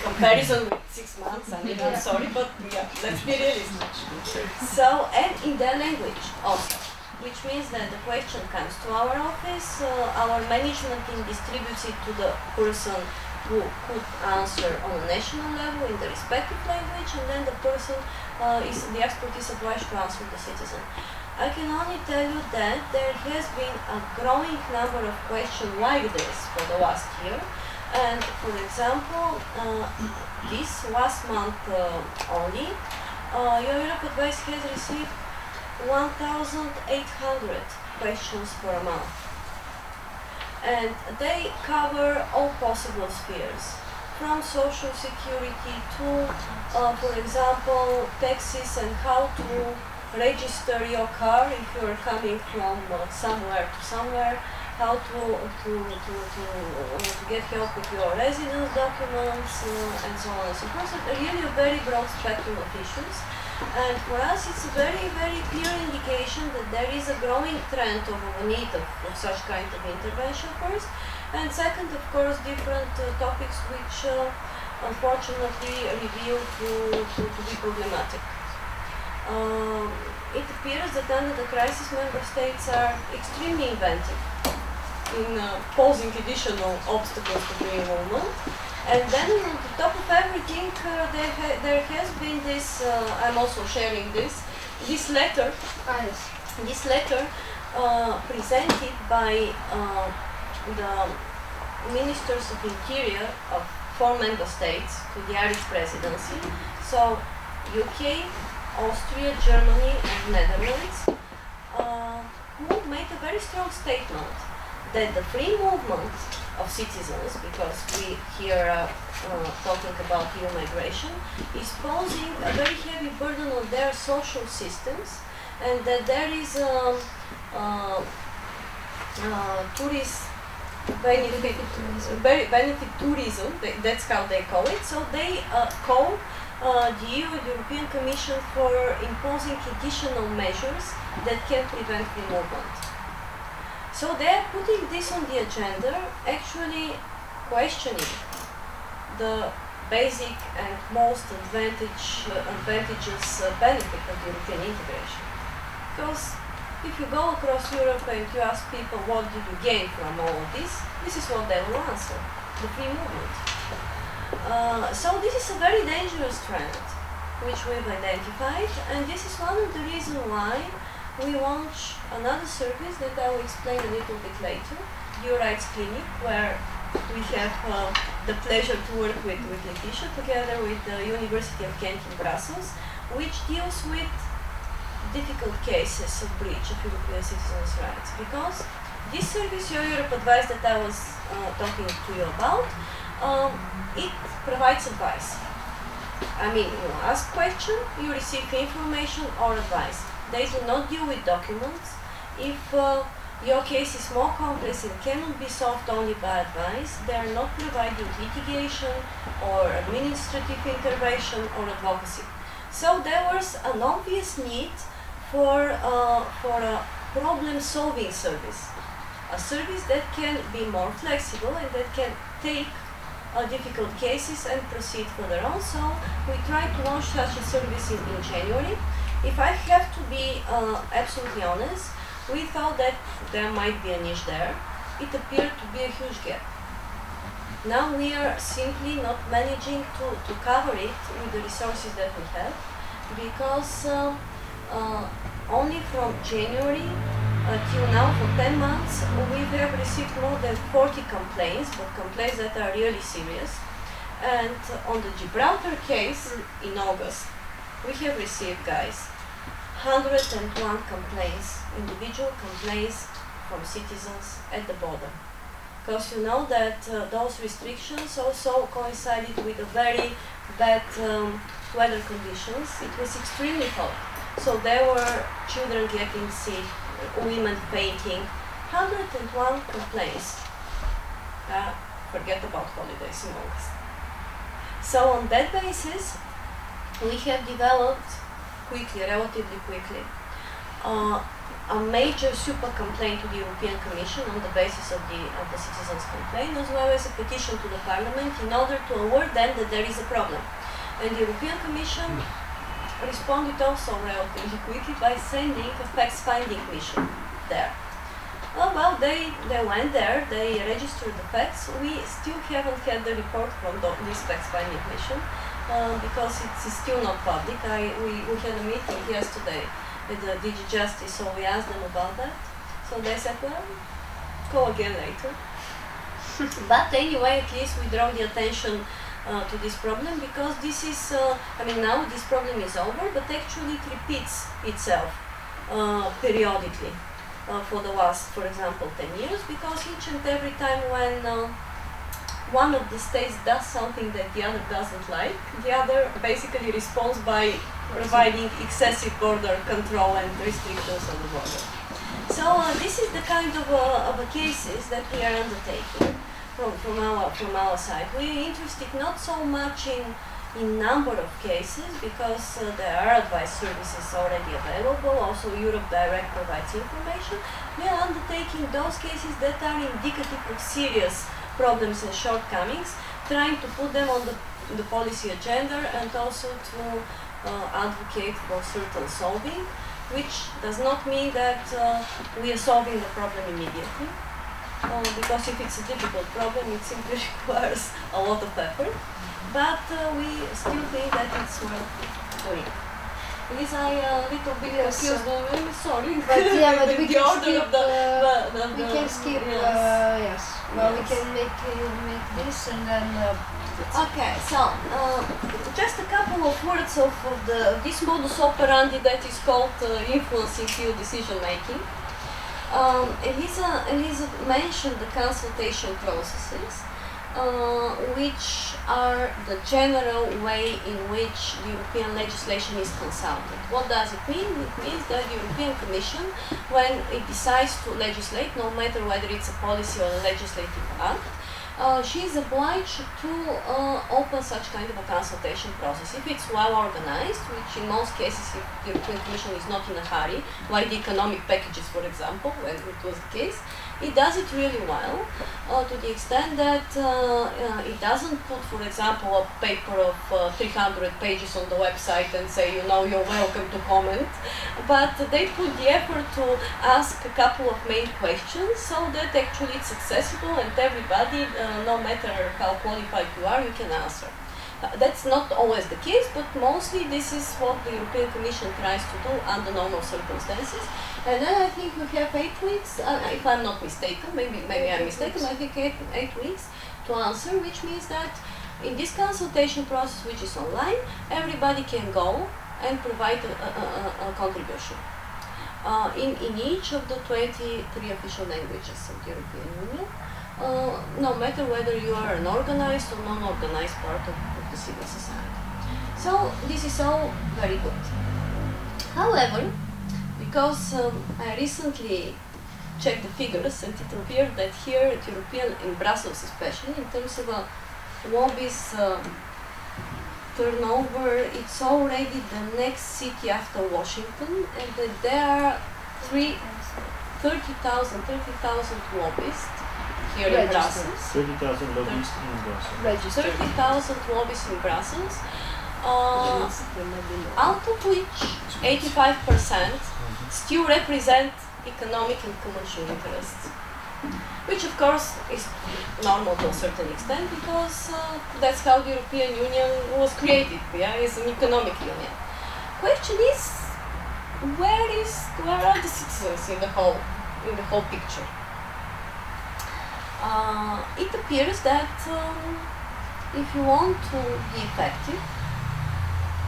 comparison with 6 months, I'm sorry, but yeah, let's be realistic. So, and in their language also, which means that the question comes to our office, our management team distributes it to the person who could answer on a national level in the respective language, and then the person, the expert is obliged to answer the citizen. I can only tell you that there has been a growing number of questions like this for the last year. And for example, this last month only, Europe Advice has received 1,800 questions per month. And they cover all possible spheres, from social security to, for example, taxes and how to register your car if you are coming from somewhere to somewhere, how to get help with your residence documents, and so on and so forth. So really a very broad spectrum of issues. And for us it's a very, very clear indication that there is a growing trend of a need of such kind of intervention first. And second, of course, different topics which unfortunately reveal to be problematic. It appears that under the crisis member states are extremely inventive in posing additional obstacles to free movement. And then on the top of everything, there has been this, I'm also sharing this letter, this letter presented by the Ministers of Interior of 4 member states to the Irish presidency, so UK, Austria, Germany and Netherlands, who made a very strong statement that the free movement of citizens, because we here are talking about EU migration, is posing a very heavy burden on their social systems, and that there is tourist benefit tourism, that's how they call it. So they call the European Commission for imposing additional measures that can prevent free movement. So they are putting this on the agenda, actually questioning the basic and most advantageous benefit of European integration. Because if you go across Europe and you ask people what did you gain from all of this is what they will answer: the free movement. So this is a very dangerous trend which we've identified, and this is one of the reasons why we launch another service that I will explain a little bit later, Your Rights Clinic, where we have the pleasure to work with Letitia together with the University of Kent in Brussels, which deals with difficult cases of breach of European citizens' rights. Because this service, Europe Advice, that I was talking to you about, it provides advice. I mean, you ask question, you receive information or advice. They do not deal with documents. If your case is more complex and cannot be solved only by advice, they are not providing litigation or administrative intervention or advocacy. So there was an obvious need for a problem-solving service, a service that can be more flexible and that can take difficult cases and proceed further on. So we tried to launch such a service in January. If I have to be absolutely honest, we thought that there might be a niche there. It appeared to be a huge gap. Now we are simply not managing to cover it with the resources that we have, because only from January till now, for 10 months, we have received more than 40 complaints, but complaints that are really serious. And on the Gibraltar case in August, we have received, guys, 101 complaints, individual complaints from citizens at the border. Because you know that those restrictions also coincided with a very bad weather conditions, it was extremely hot. So there were children getting sick, women fainting, 101 complaints. Forget about holidays in August. So on that basis, we have developed quickly, relatively quickly, a major super complaint to the European Commission on the basis of the citizens' complaint, as well as a petition to the Parliament in order to aware them that there is a problem. And the European Commission responded also relatively quickly by sending a fact-finding mission there. Well, they went there, they registered the facts. We still haven't had the report from this fact-finding mission because it's still not public. We had a meeting yesterday with the DG Justice, so we asked them about that. So they said, well, go again later. But anyway, at least we draw the attention to this problem because this is, now this problem is over, but actually it repeats itself periodically for the last, for example, 10 years, because each and every time when one of the states does something that the other doesn't like, the other basically responds by providing excessive border control and restrictions on the border. So this is the kind of cases that we are undertaking from our side. We're interested not so much in number of cases, because there are advice services already available. Also, Europe Direct provides information. We are undertaking those cases that are indicative of serious problems and shortcomings, trying to put them on the policy agenda and also to advocate for certain solving, which does not mean that we are solving the problem immediately, because if it's a difficult problem, it simply requires a lot of effort. But we still think that it's worth doing. Elisa, I a little bit confused, I'm sorry. But yeah, but we can order skip. of We can skip. yes. Yes. Well, we Yes. can make this and then. Okay, so just a couple of words of this modus operandi that is called influencing field decision making. Elisa mentioned the consultation processes, which are the general way in which the European legislation is consulted. What does it mean? It means that the European Commission, when it decides to legislate, no matter whether it's a policy or a legislative act, she is obliged to open such kind of a consultation process. If it's well organized, which in most cases, if the European Commission is not in a hurry, like the economic packages, for example, when it was the case, it does it really well, to the extent that it doesn't put, for example, a paper of 300 pages on the website and say, you're welcome to comment, but they put the effort to ask a couple of main questions so that actually it's accessible and everybody, no matter how qualified you are, you can answer. That's not always the case, but mostly this is what the European Commission tries to do under normal circumstances. And then I think we have 8 weeks, if I'm not mistaken, maybe I'm mistaken, I think 8 weeks to answer, which means that in this consultation process, which is online, everybody can go and provide a contribution. In each of the 23 official languages of the European Union, no matter whether you are an organized or non-organized part of the civil society. So this is all very good. However, because I recently checked the figures and it appeared that here at European, in Brussels especially, in terms of lobbies turnover, it's already the next city after Washington, and that there are 30,000 lobbyists here in Brussels. 30,000 lobbyists in Brussels. 30,000 lobbyists in Brussels, out of which 85% still represent economic and commercial interests, which of course is normal to a certain extent because that's how the European Union was created, is an economic union. Question is, where are the citizens in the whole picture? It appears that if you want to be effective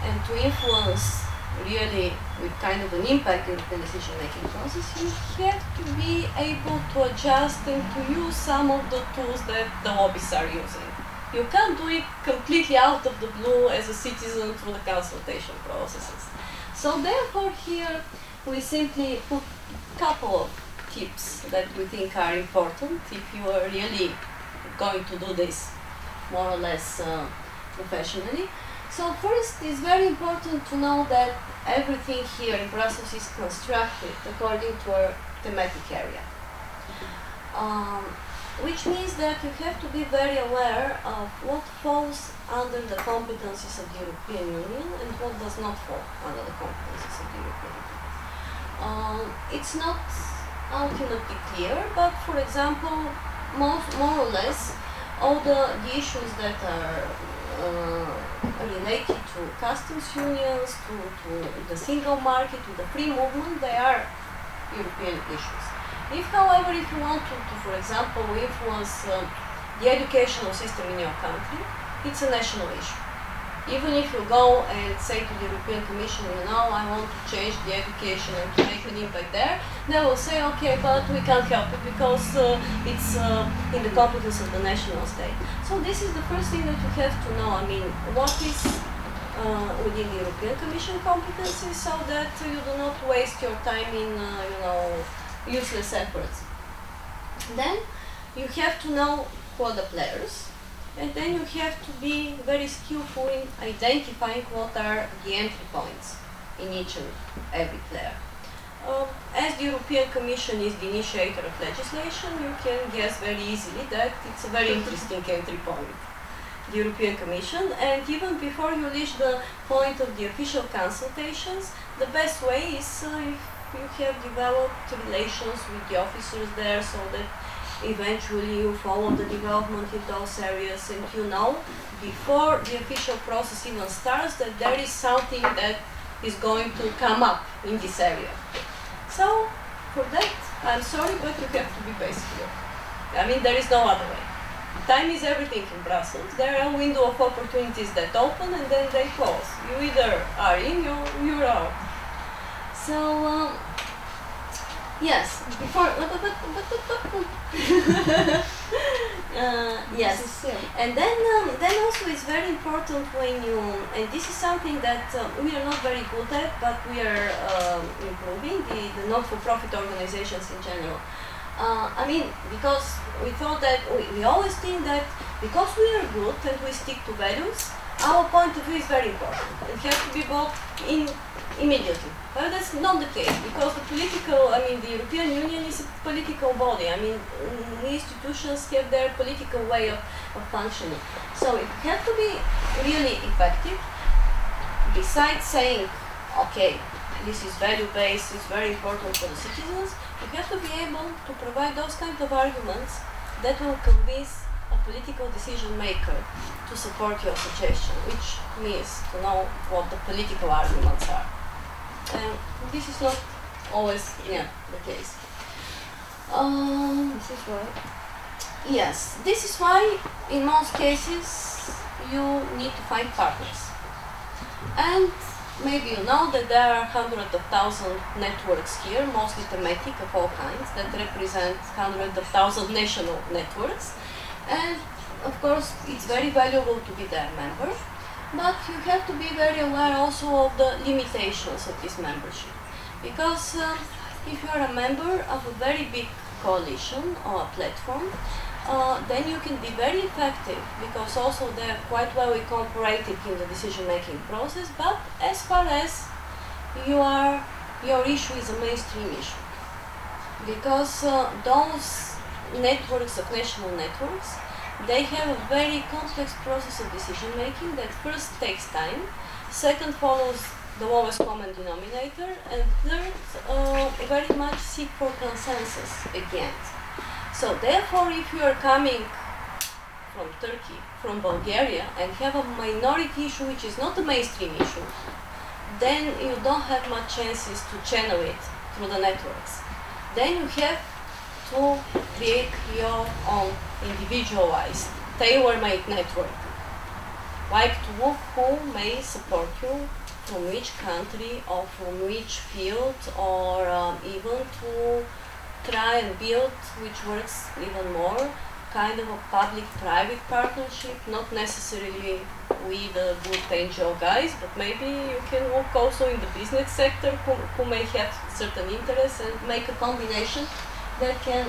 and to influence really with kind of an impact in the decision-making process, you have to be able to adjust and to use some of the tools that the lobbyists are using. You can't do it completely out of the blue as a citizen through the consultation processes. So therefore here we simply put a couple of tips that we think are important if you are really going to do this more or less professionally. So first, it's very important to know that everything here in Brussels is constructed according to a thematic area. Which means that you have to be very aware of what falls under the competencies of the European Union and what does not fall under the competencies of the European Union. It's not ultimately clear, but for example, more or less, all the issues that are related to customs unions, to the single market, to the free movement, they are European issues. If, however, if you want to for example, influence the educational system in your country, it's a national issue. Even if you go and say to the European Commission, you know, I want to change the education and to make an impact there, they will say, okay, but we can't help it because it's in the competence of the national state. So this is the first thing that you have to know. I mean, what is within the European Commission competencies, so that you do not waste your time in, you know, useless efforts. Then you have to know who are the players, and then you have to be very skillful in identifying what are the entry points in each and every player. As the European Commission is the initiator of legislation, you can guess very easily that it's a very interesting entry point, the European Commission, and even before you reach the point of the official consultations, the best way is if you have developed relations with the officers there, so that eventually you follow the development in those areas, and you know before the official process even starts that there is something that is going to come up in this area. So for that, I'm sorry, but you have to be patient here. I mean, there is no other way. Time is everything in Brussels. There are a window of opportunities that open and then they close. You either are in or you're out. So, yes, before, yes, and then also it's very important when you, and this is something that we are not very good at, but we are improving, the not-for-profit organizations in general. I mean, because we thought that, we always think that because we are good and we stick to values, our point of view is very important. It has to be brought in immediately. Well, that's not the case, because the political, I mean, the European Union is a political body. I mean, institutions have their political way of functioning. So it has to be really effective. Besides saying, okay, this is value-based, it's very important for the citizens, you have to be able to provide those kinds of arguments that will convince a political decision maker to support your suggestion, which means to know what the political arguments are. And this is not always, the case. This is why. Yes, this is why in most cases you need to find partners. And maybe you know that there are hundreds of thousands networks here, mostly thematic of all kinds, that represent hundreds of thousands national networks. And of course, it's very valuable to be their member, but you have to be very aware also of the limitations of this membership. Because if you are a member of a very big coalition or a platform, then you can be very effective, because also they are quite well incorporated in the decision-making process, but as far as your issue is a mainstream issue. Because those networks of national networks, they have a very complex process of decision-making that first takes time, second follows the lowest common denominator, and third, very much seek for consensus again. So therefore, if you are coming from Turkey, from Bulgaria, and have a minority issue which is not a mainstream issue, then you don't have much chances to channel it through the networks. Then you have to create your own individualized, tailor-made network. Like who may support you, from which country or from which field, or even to try and build, which works even more, kind of a public-private partnership, not necessarily with the good NGO guys, but maybe you can work also in the business sector who may have certain interests and make a combination that can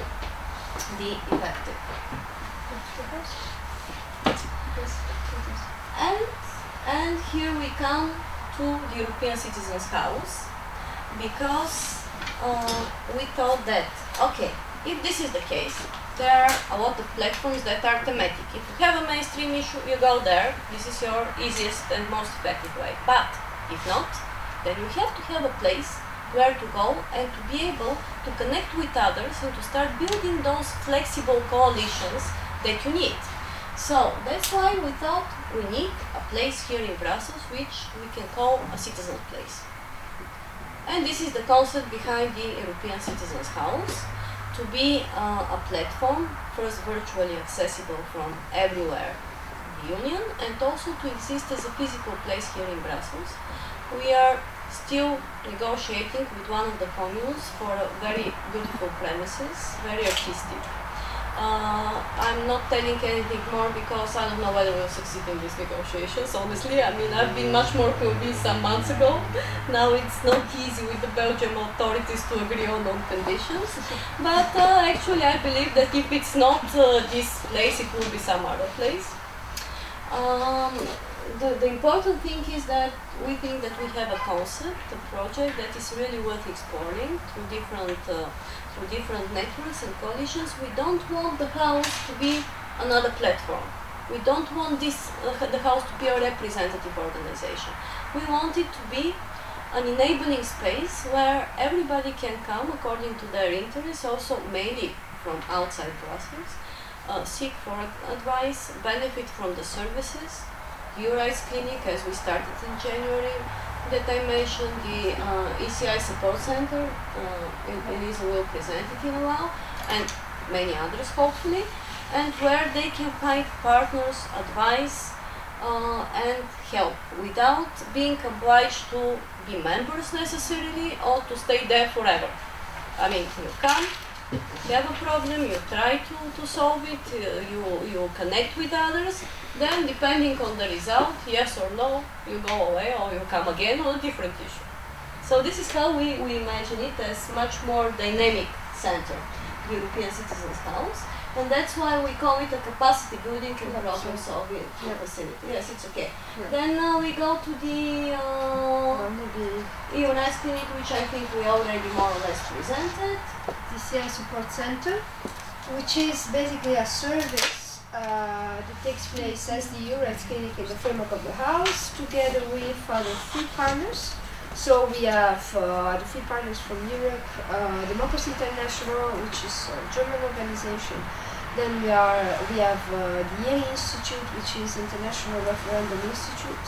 be effective. And here we come to the European Citizens House, because we thought that, okay, if this is the case, there are a lot of platforms that are thematic. If you have a mainstream issue, you go there. This is your easiest and most effective way. But if not, then you have to have a place where to go and to be able to connect with others and to start building those flexible coalitions that you need. So that's why we thought we need a place here in Brussels which we can call a citizen place. And this is the concept behind the European Citizens House, to be a platform, first virtually accessible from everywhere in the Union, and also to exist as a physical place here in Brussels. We are still negotiating with one of the communes for a very beautiful premises, very artistic. I'm not telling anything more because I don't know whether we'll succeed in these negotiations, honestly. I mean, I've been much more convinced some months ago. Now it's not easy with the Belgian authorities to agree on conditions. But actually I believe that if it's not this place, it will be some other place. The important thing is that we think that we have a concept, a project that is really worth exploring through different networks and coalitions. We don't want the house to be another platform. We don't want this the house to be a representative organization. We want it to be an enabling space where everybody can come according to their interests, also mainly from outside Brussels, seek for advice, benefit from the services. EURISE clinic, as we started in January, that I mentioned, the ECI support center, Elisa will present it in a while, and many others hopefully, and where they can find partners, advice, and help without being obliged to be members necessarily or to stay there forever. I mean, you come, you have a problem, you try to solve it, you connect with others, then depending on the result, yes or no, you go away or you come again on a different issue. So this is how we imagine it, as much more dynamic center, the European Citizens House, and that's why we call it a capacity building and problem solving facility. Yes, it's okay. Yeah. Then we go to the EURISE clinic, which I think we already more or less presented. The ECI support center, which is basically a service that takes place as the EURISE clinic in the framework of the house, together with other three partners. So we have the three partners from Europe, Democracy International, which is a German organization. Then we have the EA Institute, which is International Referendum Institute,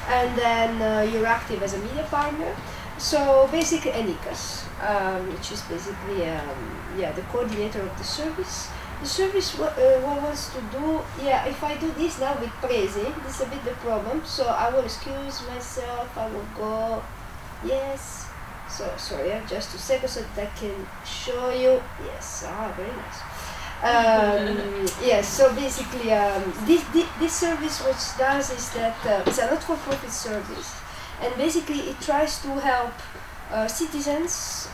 and then Euractiv as a media partner. So basically, and ECAS, which is basically the coordinator of the service. The service what wants to do, if I do this now with Prezi, this is a bit the problem, so I will excuse myself, I will go, yes, so sorry, just 2 seconds so that I can show you, yes, very nice. Yes, so basically this service which does is that it's a not-for-profit service, and basically it tries to help citizens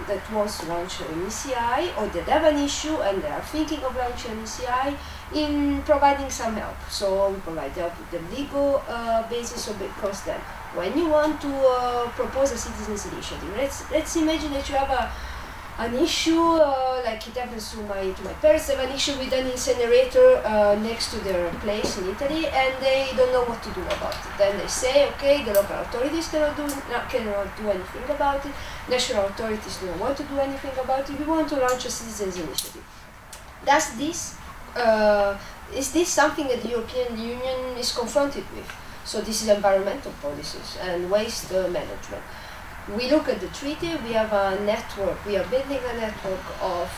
that wants to launch an ECI, or that have an issue and they are thinking of launching an ECI, in providing some help. So we provide help with the legal basis, so because then when you want to propose a citizens initiative, let's imagine that you have an issue, like it happens to my parents, have an issue with an incinerator next to their place in Italy, and they don't know what to do about it. Then they say, okay, the local authorities cannot do anything about it, national authorities don't want to do anything about it, we want to launch a citizens initiative. Is this something that the European Union is confronted with? So this is environmental policies and waste management. We look at the treaty. We have a network. We are building a network of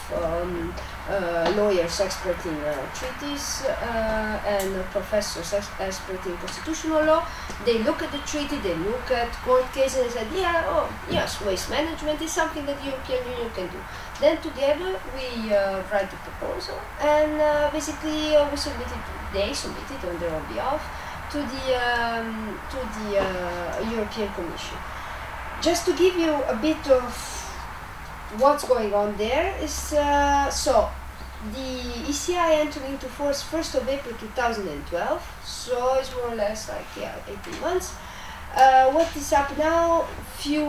lawyers expert in treaties and professors expert in constitutional law. They look at the treaty. They look at court cases and say, yeah, oh yes, waste management is something that the European Union can do. Then together we write the proposal and basically we submit it. They submit it on their own behalf to the European Commission. Just to give you a bit of what's going on there is so the ECI entered into force 1st of April 2012, so it's more or less like 18 months. What is up now? Few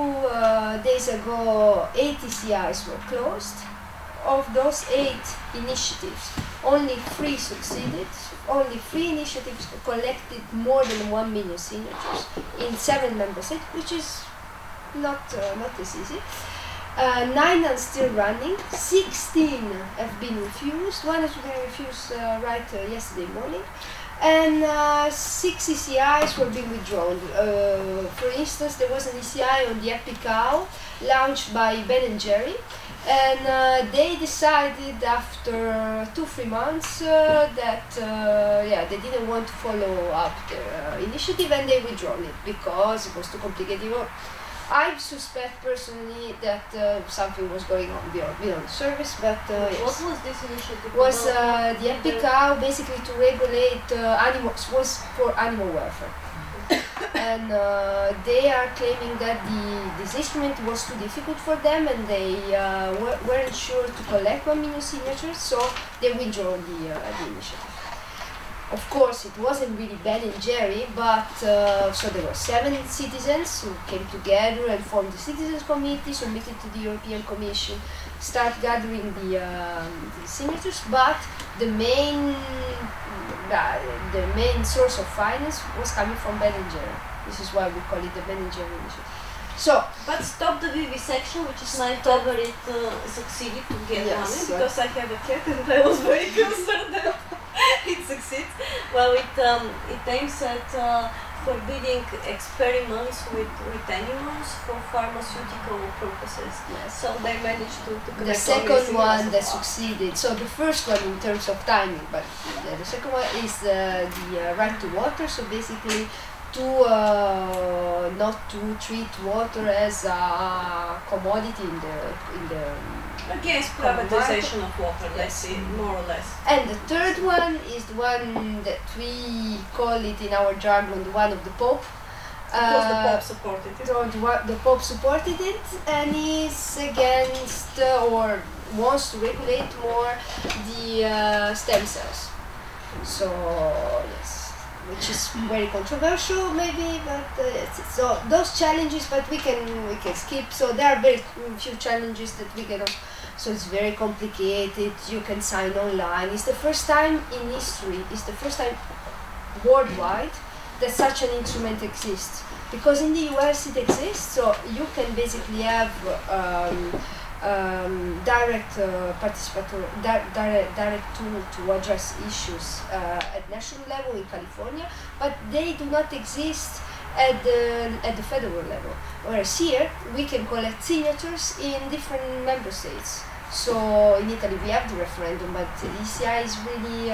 days ago, 8 ECIs were closed. Of those 8 initiatives, only 3 succeeded. Only 3 initiatives collected more than 1 million signatures in 7 member states, which is not as easy. 9 are still running. 16 have been refused. 1 has been refused yesterday morning. And 6 ECIs were being withdrawn. For instance, there was an ECI on the EPICAO launched by Ben & Jerry, and they decided after 2-3 months that they didn't want to follow up their initiative, and they withdrawn it because it was too complicated. I suspect personally that something was going on beyond the service, but yes. What was this initiative? Was the EPICAO basically to regulate animals, was for animal welfare. And they are claiming that this instrument was too difficult for them, and they weren't sure to collect 1 million signatures, so they withdrew the initiative. Of course, it wasn't really Ben & Jerry, but so there were 7 citizens who came together and formed the Citizens Committee, submitted to the European Commission, start gathering the signatures, but the main source of finance was coming from Ben & Jerry. This is why we call it the Ben & Jerry initiative. So, but Stop the Vivisection, which is my favorite, succeeded to get money because I have a cat and I was very concerned that it succeeds. Well, it aims at forbidding experiments with animals for pharmaceutical purposes. Yes. So they managed to the second one that succeeded. So the first one in terms of timing, but the second one is the right to water. So basically, not to treat water as a commodity in the against privatization of water, let's say, more or less. And the third one is the one that we call it in our jargon the one of the Pope. Because the Pope supported it. The Pope supported it and is against or wants to regulate more the stem cells. So yes, which is very controversial maybe, but so those challenges, but we can skip. So there are very few challenges that we can. So it's very complicated. You can sign online. It's the first time in history. It's the first time worldwide that such an instrument exists. Because in the US it exists. So you can basically have direct tool to address issues at national level in California, but they do not exist at the federal level. Whereas here we can collect signatures in different member states. So in Italy we have the referendum, but the ECI is really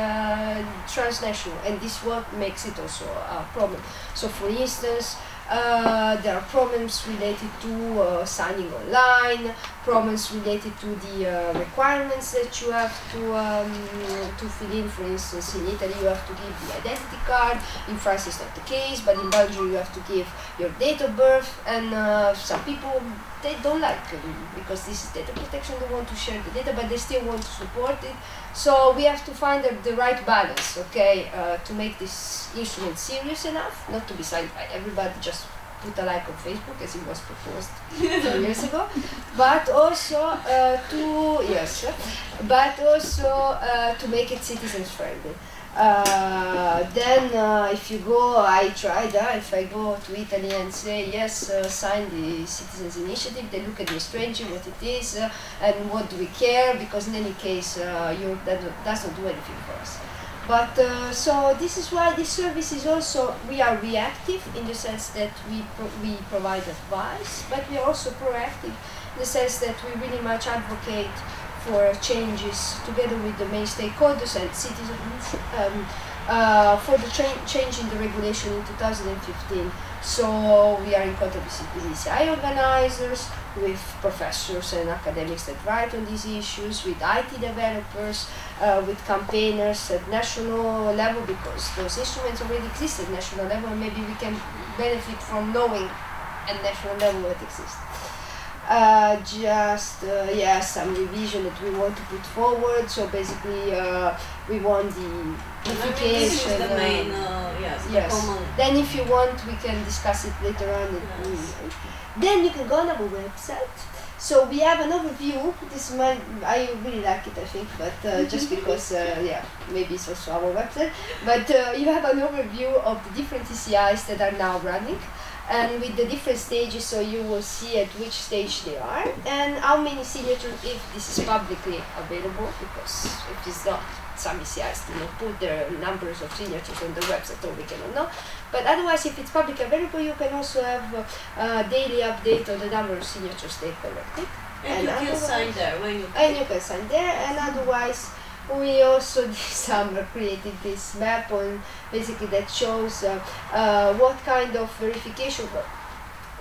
transnational, and this what makes it also a problem. So for instance, there are problems related to signing online, problems related to the requirements that you have to fill in. For instance, in Italy you have to give the identity card, in France it's not the case, but in Belgium you have to give your date of birth, and some people, they don't like it because this is data protection, they want to share the data, but they still want to support it. So we have to find the right balance, okay, to make this instrument serious enough, not to be signed by everybody, just put a like on Facebook as it was proposed 2 years ago, but also to make it citizens friendly. Then if you go, I tried, if I go to Italy and say yes, sign the Citizens Initiative, they look at me strangely what it is and what do we care, because in any case Europe doesn't do anything for us. But so this is why this service is also, we are reactive in the sense that we provide advice, but we are also proactive in the sense that we really much advocate for changes together with the main stakeholders and citizens for the change in the regulation in 2015. So we are in contact with ECI organizers, with professors and academics that write on these issues, with IT developers, with campaigners at national level, because those instruments already exist at national level and maybe we can benefit from knowing at national level what exists. Some revision that we want to put forward. So basically, we want the This is the main, yes. common. Then if you want, we can discuss it later on. Then you can go on our website. So we have an overview. I really like it, I think, but just because, maybe it's also our website. But you have an overview of the different ECIs that are now running, and with the different stages, so you will see at which stage they are and how many signatures, if this is publicly available, because if it's not, some ECIs do not put their numbers of signatures on the website, so we cannot know. But otherwise, if it's publicly available, you can also have a daily update on the number of signatures they collected. And you can sign there when you And you can sign there, and otherwise, we also this summer created this map on basically that shows what kind of verification.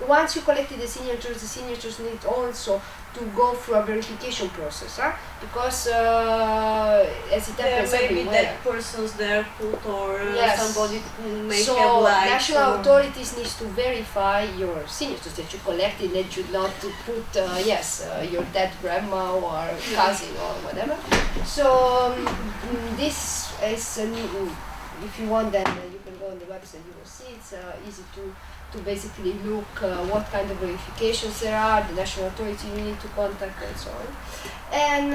Once you collected the signatures need also to go through a verification process, because as it happens maybe everywhere. that person's there put or somebody may so have liked. national authorities need to verify your signatures that you collected, that you not to put your dead grandma or cousin or whatever. So this is if you want, then you can go on the website. You will see it's easy to basically look what kind of verifications there are, the national authority you need to contact, and so on. And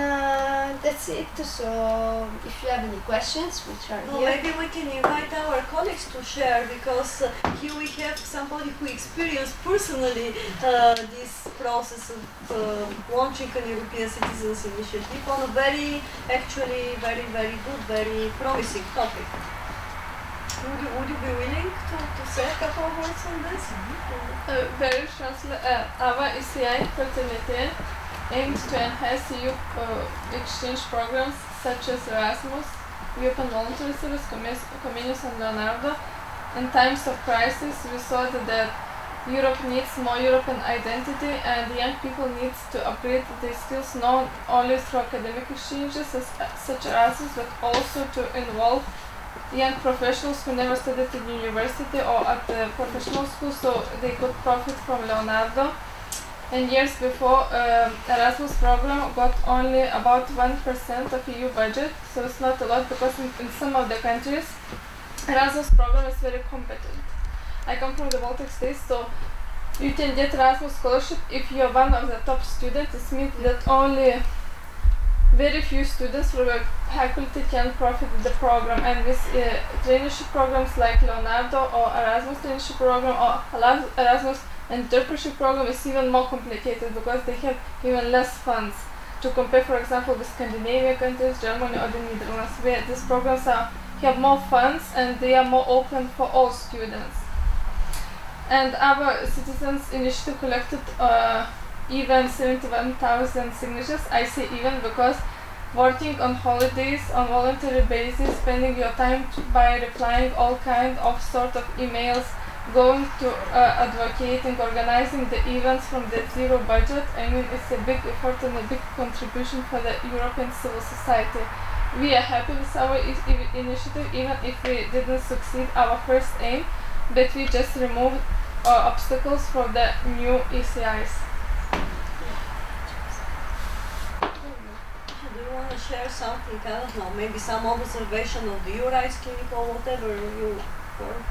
that's it. So if you have any questions, which are here. Maybe we can invite our colleagues to share, because here we have somebody who experienced personally this process of launching a European Citizens Initiative on a very good, very promising topic. Would you be willing to say a couple of words on this? Very shortly, our ECI fraternity aims to enhance youth exchange programs such as Erasmus, European Voluntary Service, Comenius and Leonardo. In times of crisis, we saw that Europe needs more European identity, and young people need to upgrade their skills not only through academic exchanges such as Erasmus, but also to involve young professionals who never studied in university or at the professional school, so they could profit from Leonardo. And years before, Erasmus program got only about 1% of EU budget, so it's not a lot, because in some of the countries, Erasmus program is very competent. I come from the Baltic states, so you can get Erasmus scholarship if you are one of the top students. It means that only very few students from the faculty can profit the program, and with traineeship programs like Leonardo or Erasmus traineeship program or Erasmus entrepreneurship program is even more complicated, because they have even less funds to compare, for example, with Scandinavian countries, Germany or the Netherlands, where these programs have more funds and they are more open for all students. And our Citizens Initiative collected even 71,000 signatures. I say even because working on holidays on voluntary basis, spending your time by replying all kind of sort of emails, going to advocating, organizing the events from the zero budget. I mean, it's a big effort and a big contribution for the European civil society. We are happy with our initiative, even if we didn't succeed our first aim, but we just removed obstacles for the new ECIs. Do you want to share something? I don't know, maybe some observation of the EURISE clinic or whatever you work?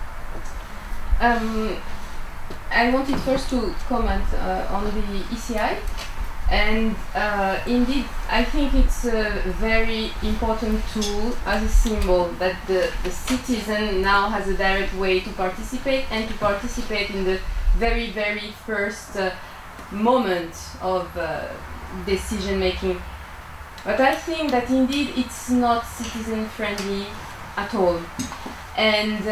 I wanted first to comment on the ECI, and indeed I think it's a very important tool as a symbol that the citizen now has a direct way to participate, and to participate in the very, very first moment of decision making. But I think that indeed it's not citizen friendly at all. And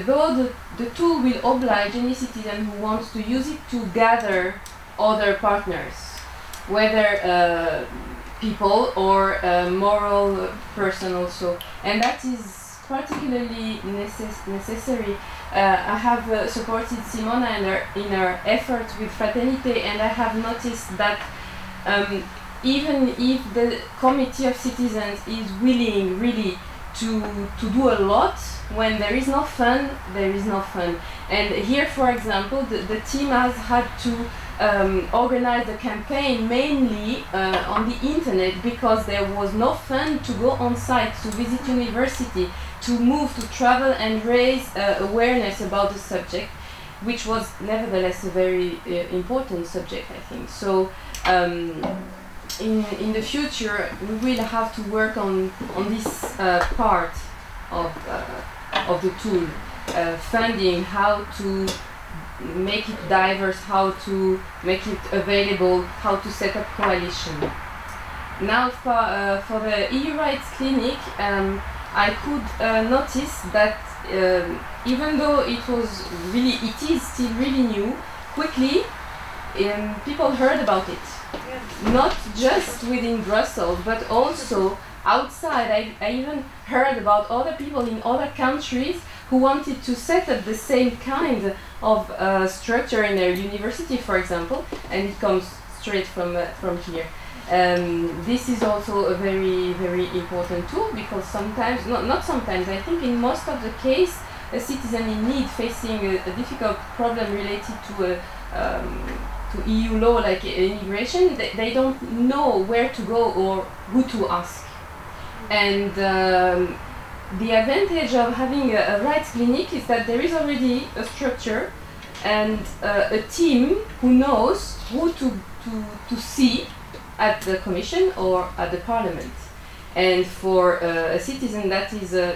though the tool will oblige any citizen who wants to use it to gather other partners, whether people or moral person also, and that is particularly necessary. I have supported Simona in her effort with Fraternité, and I have noticed that even if the Committee of Citizens is willing really to do a lot, when there is no fun, there is no fun. And here, for example, the team has had to organize the campaign mainly on the internet, because there was no fun to go on site, to visit university, to move, to travel and raise awareness about the subject, which was nevertheless a very important subject, I think. So in the future we will have to work on this part of the tool, funding, how to make it diverse, how to make it available, how to set up coalition. Now for the EU Rights Clinic, I could notice that even though it is still really new, quickly people heard about it. Yeah. Not just within Brussels, but also outside. I even heard about other people in other countries who wanted to set up the same kind of structure in their university, for example, and it comes straight from here. This is also a very, very important tool, because sometimes, not sometimes, I think in most of the case, a citizen in need facing a difficult problem related to EU law like immigration, they don't know where to go or who to ask. And the advantage of having a rights clinic is that there is already a structure and a team who knows who to see at the Commission or at the Parliament. And for a citizen, that is a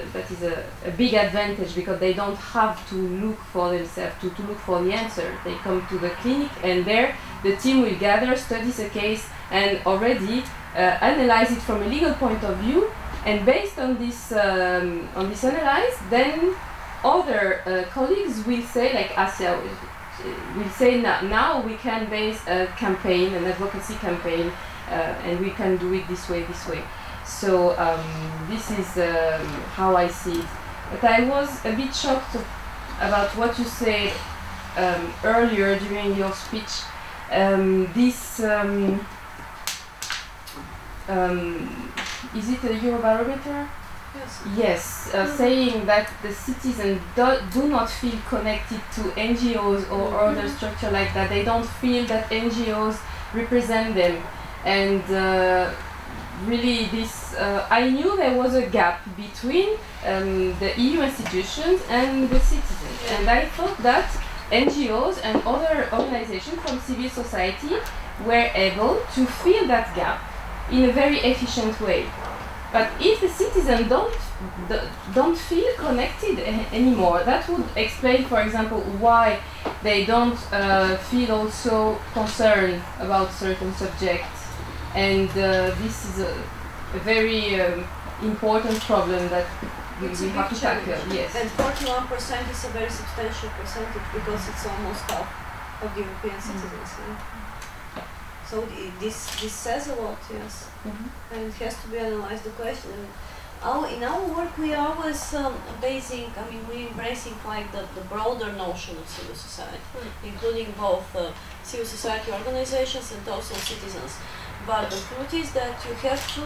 big advantage, because they don't have to look for themselves, to look for the answer. They come to the clinic, and there the team will gather, study the case, and already analyze it from a legal point of view. And based on this analysis, then other colleagues will say, like Assya will say, now we can base a campaign, an advocacy campaign, and we can do it this way, this way. So this is how I see it. But I was a bit shocked about what you said earlier during your speech. This is it a Eurobarometer? Yes. Yes, saying that the citizens do not feel connected to NGOs or other structure like that. They don't feel that NGOs represent them. And really this, I knew there was a gap between the EU institutions and the citizens. And I thought that NGOs and other organizations from civil society were able to fill that gap in a very efficient way. But if the citizens don't feel connected anymore, that would explain, for example, why they don't feel also concerned about certain subjects. And this is a very important problem that we have to tackle. Yes. And 41% is a very substantial percentage, because it's almost half of the European citizens. Yeah? So this says a lot, yes. And it has to be analyzed, the question. In our work we are always we're embracing like the broader notion of civil society, including both civil society organizations and also citizens. But the truth is that you have to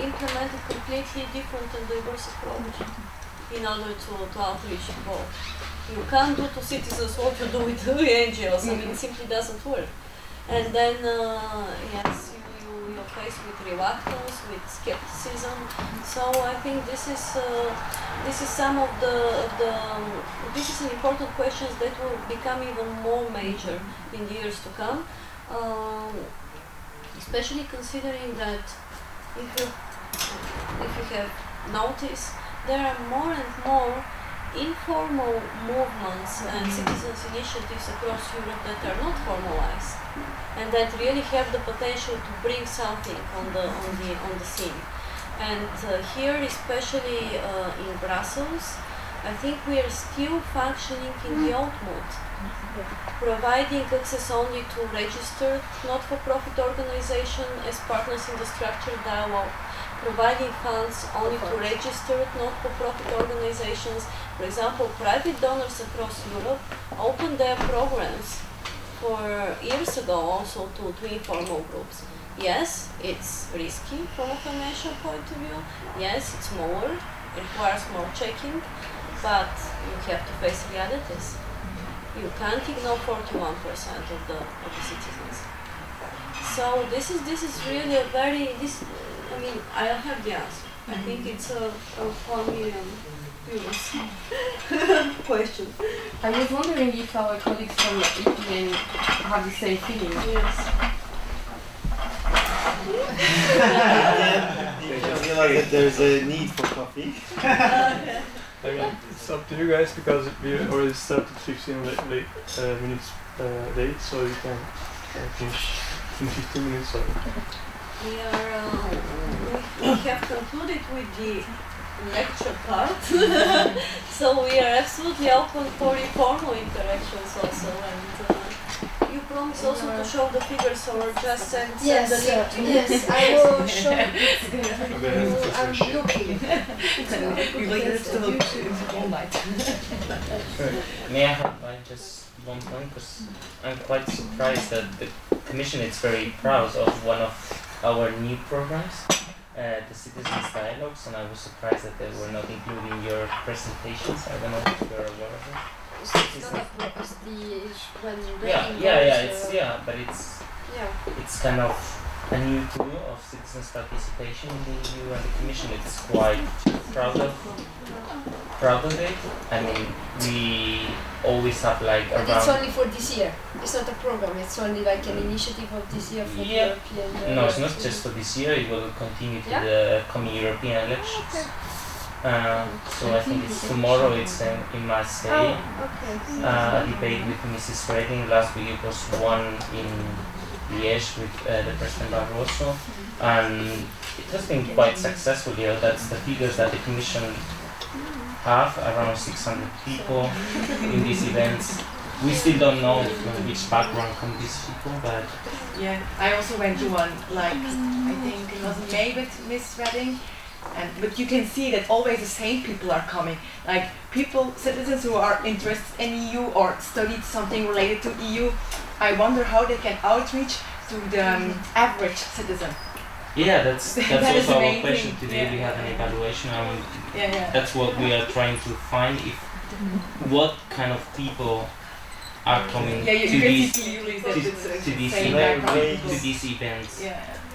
implement a completely different and diverse approach in order to outreach both. You can't do to citizens what you do with NGOs. I mean, it simply doesn't work. And then, yes, you're faced with reluctance, with skepticism. So I think this is some of this is an important question that will become even more major in the years to come. Especially considering that if you have noticed, there are more and more informal movements and citizens' initiatives across Europe that are not formalized, and that really have the potential to bring something on the scene. And here, especially in Brussels, I think we are still functioning in the old mode, providing access only to registered not-for-profit organizations as partners in the structured dialogue, providing funds only to registered not-for-profit organizations. For example, private donors across Europe opened their programs for years ago also to informal groups. Yes, it's risky from a financial point of view. Yes, it's smaller, it requires more checking, but you have to face realities. You can't ignore 41% of the citizens. So this is really a very I mean, I don't have the answer. I think it's a 4 million euros question. I was wondering if our colleagues from EPN have the same feeling. Yes. You know that there's a need for coffee. I mean, it's up to you guys because we already started 15 minutes late, so you can finish in 15 minutes. So. We have concluded with the lecture part, so we are absolutely open for informal interactions also. And you promise also to show the figures or just send the link to you? Yes, I will show you. I'm looking. We will still all night. May I have just one point? Because I'm quite surprised that the Commission is very proud of one of our new programs, the Citizens Dialogues, and I was surprised that they were not including your presentations. I don't know if you're aware of it. It's not it's but it's kind of a new tool of citizens' participation in the EU, and the Commission is quite proud of it. I mean, we always have like but around. it's only for this year. It's not a program. It's only like an initiative of this year for the European. No, it's not just for this year. It will continue to the coming European elections. So I think it's tomorrow. It's in Marseille. A debate with Mrs. Reding. Last week it was one in Liège with the President Barroso, and it has been quite successful here. That's the figures that the Commission have, around 600 people in these events. We still don't know from which background come these people, but yeah, I also went to one, like I think it was in May with Miss Redding, but you can see that always the same people are coming, like citizens who are interested in EU or studied something related to EU. I wonder how they can outreach to the average citizen. Yeah, that's also our question today. Yeah. We have an evaluation, and that's what we are trying to find. What kind of people are coming to these events?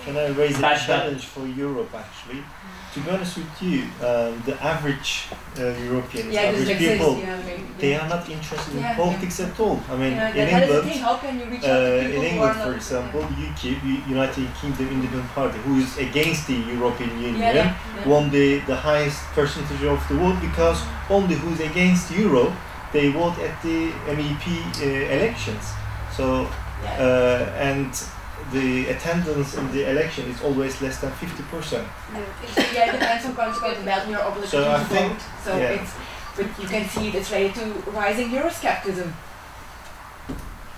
Can I raise a challenge for Europe actually? To be honest with you, the average Europeans, average people, they are not interested in politics at all. I mean, in England, for example, UKIP, United Kingdom Independent Party, who is against the European Union, won the highest percentage of the vote because only who is against Euro, they vote at the MEP elections. So, and the attendance in the election is always less than 50%. Yeah, it depends on country to Belgium or obligation to vote. So but you can see it's related to rising Euroscepticism.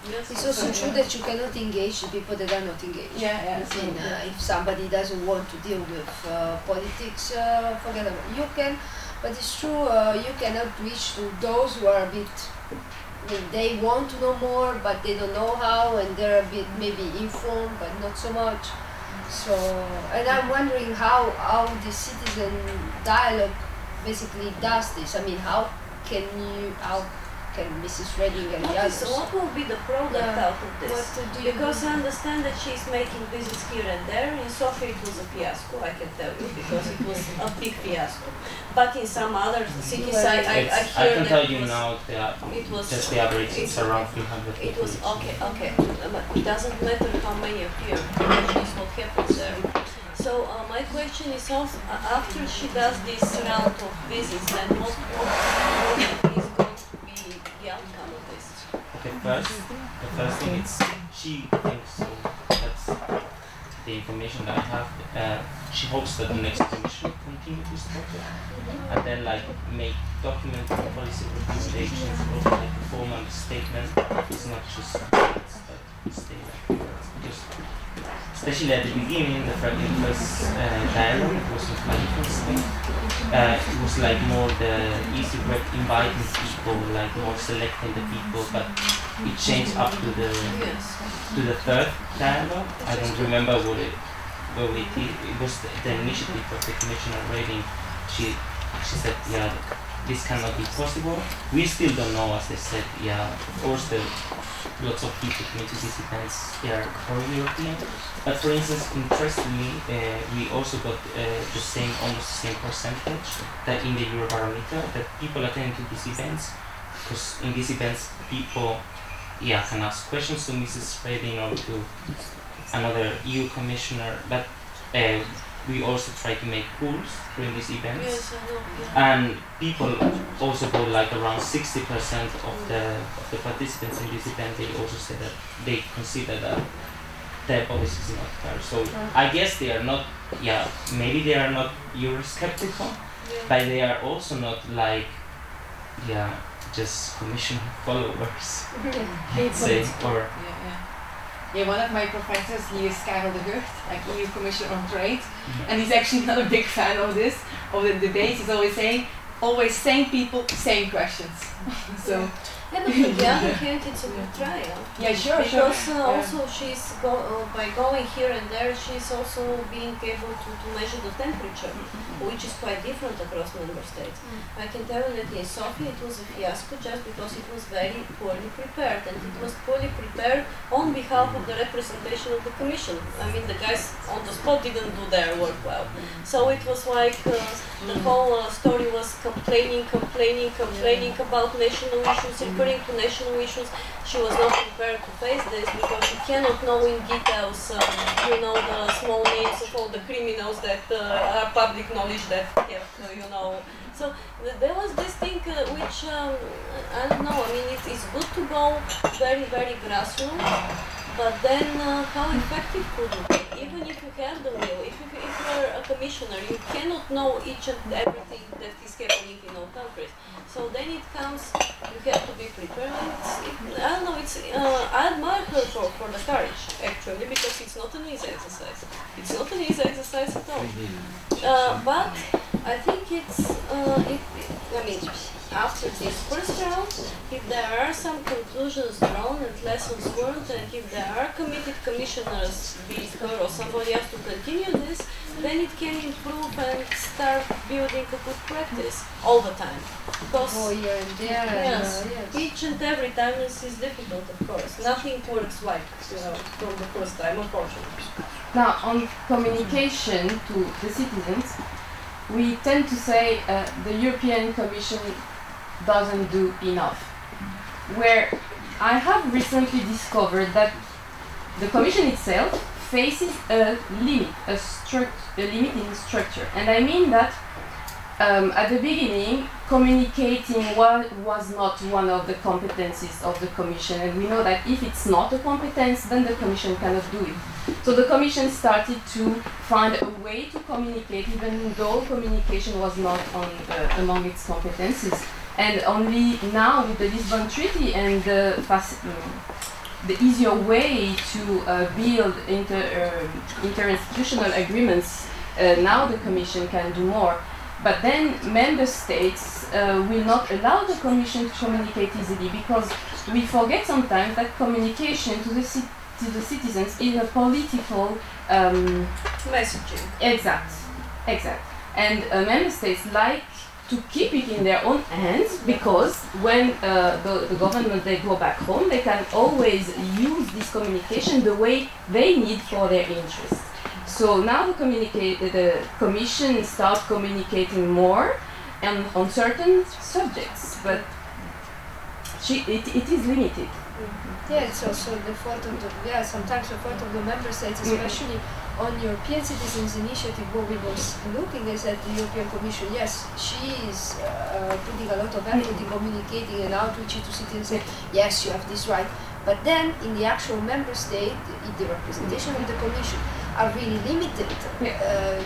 It's also true that you cannot engage the people that are not engaged. If somebody doesn't want to deal with politics, forget about it. You can, but it's true, you cannot reach to those who are a bit. I mean, they want to know more, but they don't know how, and they're a bit maybe informed, but not so much. So, and I'm wondering how the citizen dialogue basically does this. I mean, how can Mrs. Redding and the others? What will be the product out of this? Because I understand that she's making visits here and there. In Sofia it was a fiasco, I can tell you, because it was a big fiasco. But in some other cities, I hear I can tell you now that just the average is around 300 people. It was okay. But it doesn't matter how many appear. It's what happens there. So my question is also, after she does this round of visits, then what is going to be the outcome of this? Okay, the first thing is she thinks so. the information that I have, she hopes that the next commission will continue this project and then like make document policy recommendations or like a formal statement. It's not just words, but statement. Just especially at the beginning, the first dialogue, it wasn't like Spain. It was like more the easy rep inviting people, like more selecting the people, but it changed up to the third dialogue. I don't remember what it was the initiative of the Commissioner Reding. She said, yeah, this cannot be possible. We still don't know, as they said, yeah, of course lots of people coming to these events, they are pro-European. But for instance, interestingly, we also got almost the same percentage that in the Eurobarometer, that people attending to these events, because in these events people can ask questions to Mrs. Reding or to another EU commissioner, but we also try to make rules during these events. Yes, I know, and people also go like around 60% of the participants in this event, they also say that they consider that their policy is not fair. So I guess they are not, maybe they are not Eurosceptical, but they are also not like, just Commission followers. Yeah, one of my professors, he is Karel de Gucht, like EU Commissioner on Trade, and he's actually not a big fan of this, of the debates. He's always same people, same questions. So. And on the other hand, it's a good trial. Yeah, sure, because also she's by going here and there, she's also being able to measure the temperature, which is quite different across member states. I can tell you that in Sofia it was a fiasco just because it was very poorly prepared, and it was poorly prepared on behalf of the representation of the Commission. I mean, the guys on the spot didn't do their work well. So it was like the whole story was complaining about national issues, referring to national issues. She was not prepared to face this because she cannot know in details, the small names of all the criminals that are public knowledge that have, So there was this thing which, I don't know, I mean, it's good to go very, very grassroots, but then how effective could it be? Even if you have the will, if you're a commissioner, you cannot know each and everything that is happening in all countries. So then it comes, you have to be prepared. I don't know, I admire her for the courage, actually, because it's not an easy exercise. It's not an easy exercise at all. But I think after this first round, if there are some conclusions drawn and lessons learned, and if there are committed commissioners, be it her or somebody else, to continue this, then it can improve and start building a good practice all the time. Because each and every time this is difficult, of course. Nothing works like from the first time, unfortunately. Now, on communication to the citizens, we tend to say the European Commission doesn't do enough. Where I have recently discovered that the Commission itself faces a limit, a limit in structure. And I mean that at the beginning, communicating was not one of the competencies of the Commission. And we know that if it's not a competence, then the Commission cannot do it. So the Commission started to find a way to communicate, even though communication was not among its competencies. And only now, with the Lisbon Treaty and the easier way to build interinstitutional agreements, now the Commission can do more. But then member states will not allow the Commission to communicate easily, because we forget sometimes that communication to the citizens is a political messaging. Exact. And member states like to keep it in their own hands, because when the government they go back home, they can always use this communication the way they need for their interests. So now the Commission starts communicating more and on certain subjects, but it is limited. Yeah, it's also the fault of sometimes the fault of the member states, especially on European Citizens Initiative. What we was looking is at the European Commission. Yes, she is putting a lot of effort in communicating and outreach to citizens, saying, yes, you have this right. But then, in the actual member state, in the representation of the Commission, are really limited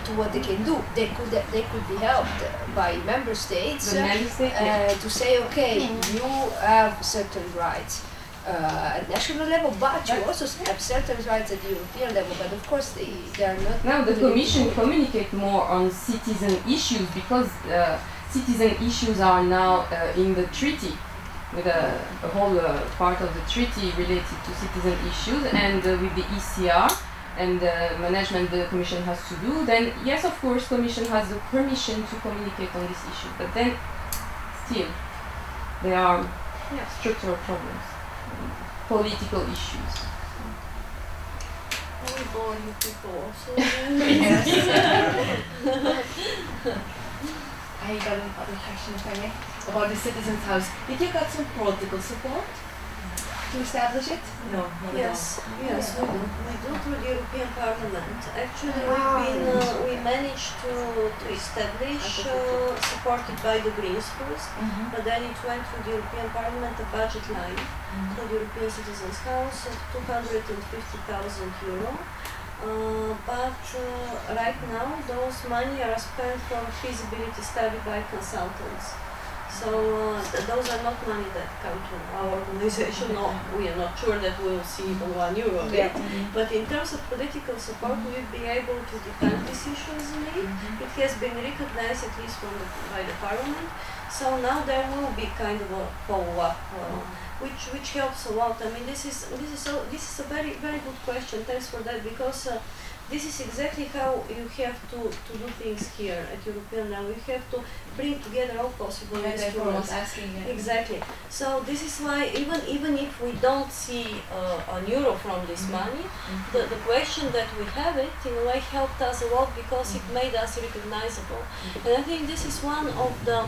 to what they can do. They could be helped by member states to say, okay, you have certain rights at national level, but you also have certain rights at the European level. But of course, they are not. Now the Commission communicates more on citizen issues because citizen issues are now in the treaty, with a whole part of the treaty related to citizen issues, and with the ECR and the management the Commission has to do, then yes, of course, Commission has the permission to communicate on this issue, but then still there are structural problems, political issues. We bore you people also. I got another question, if I may, about the Citizens' House. Did you get some political support to establish it? No, not Yes, at all. we do through the European Parliament. Actually, we managed to establish, supported by the Greens first, but then it went through the European Parliament, a budget line for the European Citizens' House of €250,000. But right now, those money are spent for feasibility study by consultants. So those are not money that come to our organization. No, we are not sure that we will see even €1 of it. But in terms of political support, we will be able to defend these issues in it. It has been recognized at least by the Parliament. So now there will be kind of a follow-up, which helps a lot. I mean, this is a very good question. Thanks for that, because this is exactly how you have to do things here at European level. You have to bring together all possible instruments. Exactly. So this is why even if we don't see €1 from this money, the question that we have it in a way helped us a lot because it made us recognizable. And I think this is one of the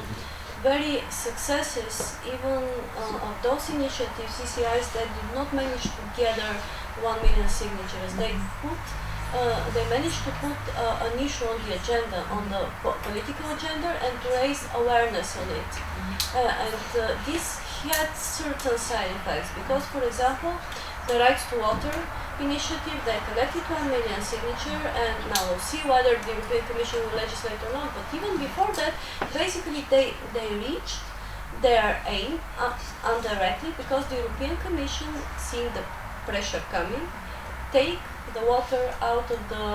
very successes even of those initiatives, ECIs, that did not manage to gather 1 million signatures. They managed to put an issue on the agenda, on the political agenda, and to raise awareness on it. This had certain side effects because, for example, the Rights to Water initiative, they collected 1 million signatures, and now we'll see whether the European Commission will legislate or not. But even before that, basically they reached their aim indirectly because the European Commission, seeing the pressure coming, take the water out of the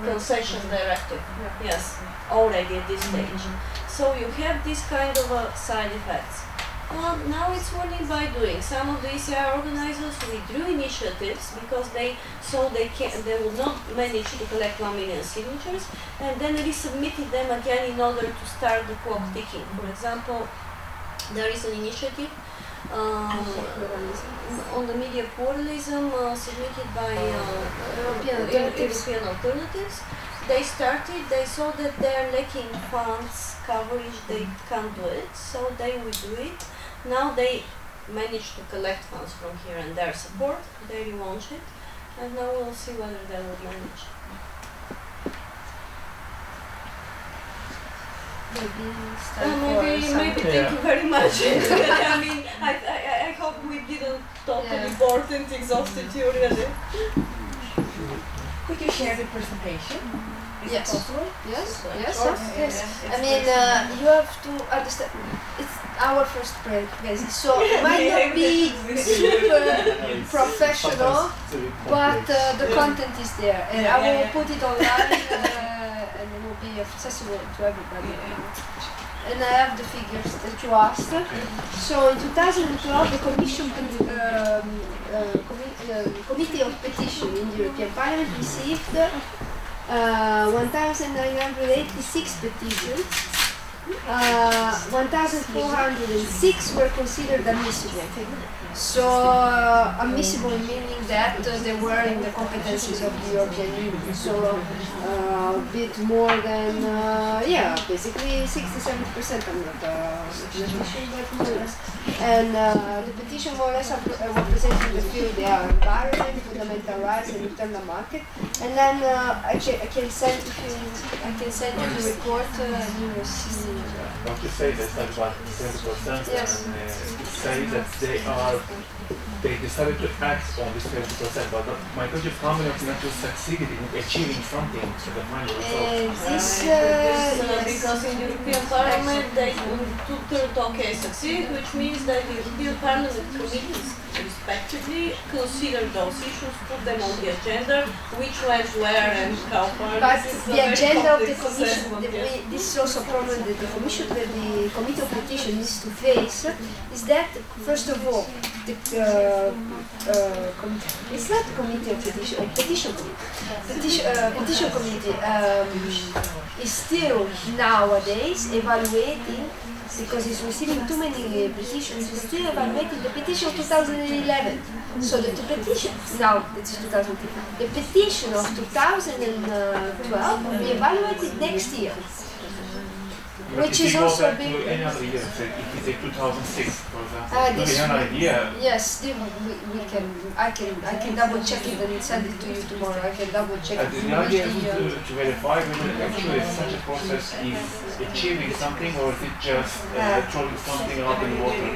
concession directive. Yes, already at this stage. So you have this kind of side effects. Well, now it's learning by doing. Some of the ECI organizers withdrew initiatives because they saw they would not manage to collect 1 million signatures, and then resubmitted them again in order to start the clock ticking. For example, there is an initiative on the media pluralism submitted by European Alternatives. They saw that they're lacking funds, coverage, they can't do it, so they will do it. Now they managed to collect funds from here and there support, they relaunch it, and now we'll see whether they will manage. Maybe thank you very much. I mean, I hope we didn't totally bore and exhausted you already. Could you share the presentation? Is it possible? Yes. I mean, you have to understand, it's our first presentation, so it might not be super professional, but the content is there, and I will put it online, and it will be accessible to everybody. And I have the figures that you asked. So in 2012, the Committee of Petition in the European Parliament received 1,986 petitions. 1,406 were considered admissible. So admissible meaning that they were in the competencies of the European Union. So a bit more than, basically 60-70%, I'm not mathematician, but more or less. And the petition more or less representing the field, they are environment, fundamental rights, and internal market. And then I can send you the report, and you will see. Don't you say that's not about 10%, and say that they are they decided to act on this 30%, but my question is how many of them actually succeeded in achieving something to the final result? Because in the European Parliament they two-thirds okay succeed, which means that the European Parliament committees respectively consider those issues, put them on the agenda, which went where and how far. But the agenda of the Commission, this is also a problem that the Commission, that the Committee of Petition needs to face, is that, first of all, the it's not Committee of Petition, Petition Committee. Petition Committee is still nowadays evaluating, because it's receiving too many petitions, it's still evaluating the petition of 2011. So the petition, now it's 2010, the petition of 2012 will be evaluated next year. But Which if is you go also back big. to any other year, say if you say 2006, for example, This an idea. Yes, we can. I can double check it and send it to you tomorrow. I can double check it. The idea is to verify whether actually such a process is achieving something, or is it just throwing something out in the water.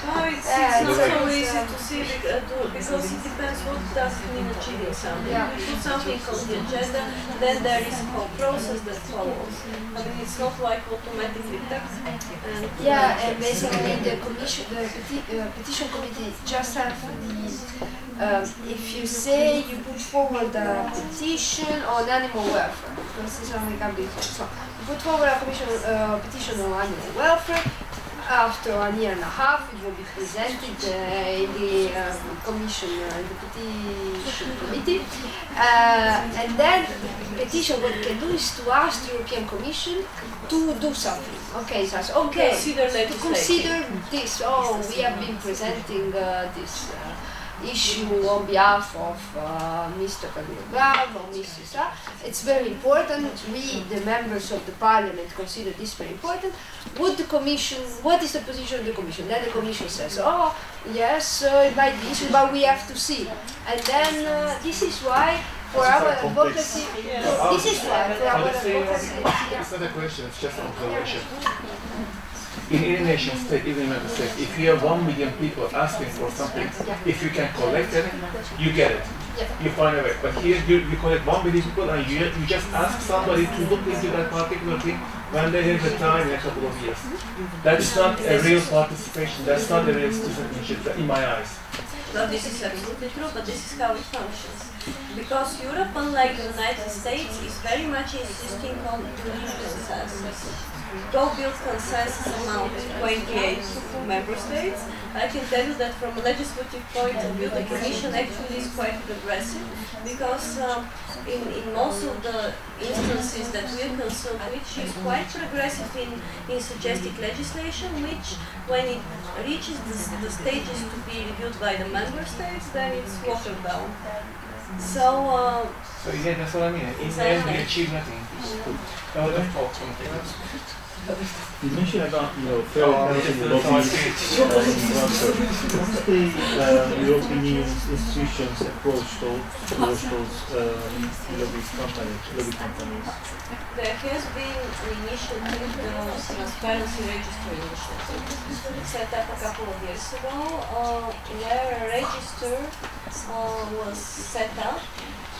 No, it's not so easy to see because it depends what does it mean achieving something. You put something on the agenda, then there is a whole process that follows. I mean, it's not like automatically text. And basically the commission, the petition committee just have the, if you say you put forward a petition on animal welfare, because this one we can be so you put forward a petition on animal welfare. After 1.5 years, it will be presented in the commission, the petition committee, and then petition what it can do is to ask the European Commission to do something. Okay, so okay, to consider this. Oh, we have been presenting this issue on behalf of Mr. Kavrakova or Mr. Sa. It's very important. We, the members of the parliament, consider this very important. Would the commission, what is the position of the commission? Then the commission says, oh, yes, it might be issue, but we have to see. And then this is why for our advocacy, this is why for our advocacy. It's not a question, it's just an observation. In any nation state, even in the United States, if you have 1 million people asking for something, if you can collect it, you get it. You find a way. But here you collect 1 million people and you just ask somebody to look into that particular thing when they have the time in a couple of years. That is not a real participation, that's not a real citizenship in my eyes. Well, this is absolutely true, but this is how it functions. Because Europe, unlike the United States, is very much insisting on consensus. Go build consensus among 28 member states. I can tell you that from a legislative point of view, the Commission actually is quite progressive, because in most of the instances that we are concerned with, she is quite progressive in suggesting legislation, which, when it reaches the stages to be reviewed by the member states, then it's watered down. So yeah, that's what I mean. In the end, we achieve nothing. I would have thought something else. You mentioned about, fair housing and lobbying. What's the European Union institutions' approach towards those lobby companies? There has been an initiative, the Transparency Register initiative, set up a couple of years ago, where a register was set up,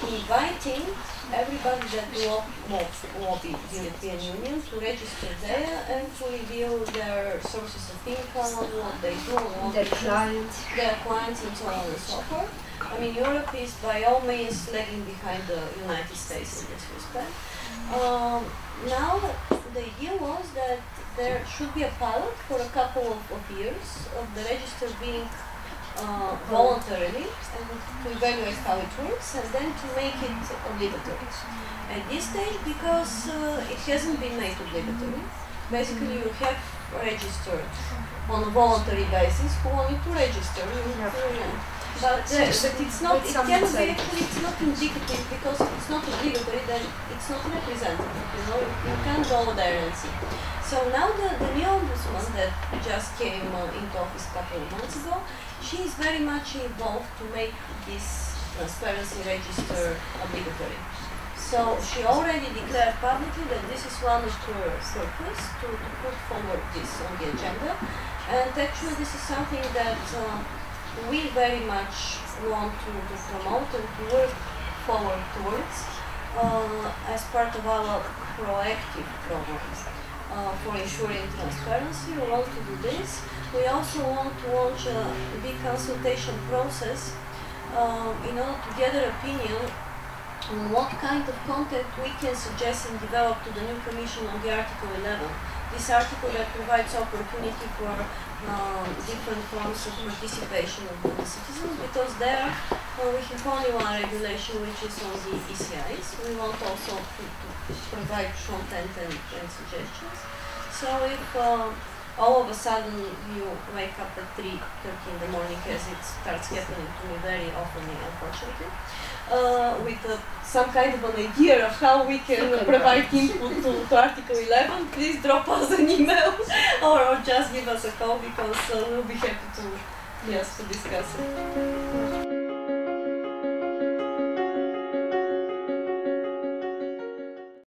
inviting everybody that lobby the European Union to register there and to reveal their sources of income, what they do, their clients, and so on and so forth. I mean, Europe is by all means lagging behind the United States in this respect. Now, the idea was that there should be a pilot for a couple of years of the register being voluntarily, and to evaluate how it works, and then to make it obligatory. At this stage, because it hasn't been made obligatory, basically you have registered on a voluntary basis who wanted to register. But it's not, it can be actually, it's not indicative, because if it's not obligatory, then it's not representative, you can't go there and see. So now the new ombudsman that just came into office a couple of months ago, she is very much involved to make this transparency register obligatory. So she already declared publicly that this is one of her purposes, to put forward this on the agenda. And actually this is something that we very much want to promote and to work forward towards as part of our proactive programs for ensuring transparency. We want to do this. We also want to launch a big consultation process in order to gather opinion on what kind of content we can suggest and develop to the new Commission on the Article 11. This article that provides opportunity for different forms of participation of the citizens, because there we have only one regulation, which is on the ECAS. We want also to provide content and suggestions. So if all of a sudden you wake up at 3:30 in the morning, as it starts happening to me very often, unfortunately, with some kind of an idea of how we can provide input to Article 11, please drop us an email or just give us a call, because we'll be happy to discuss it.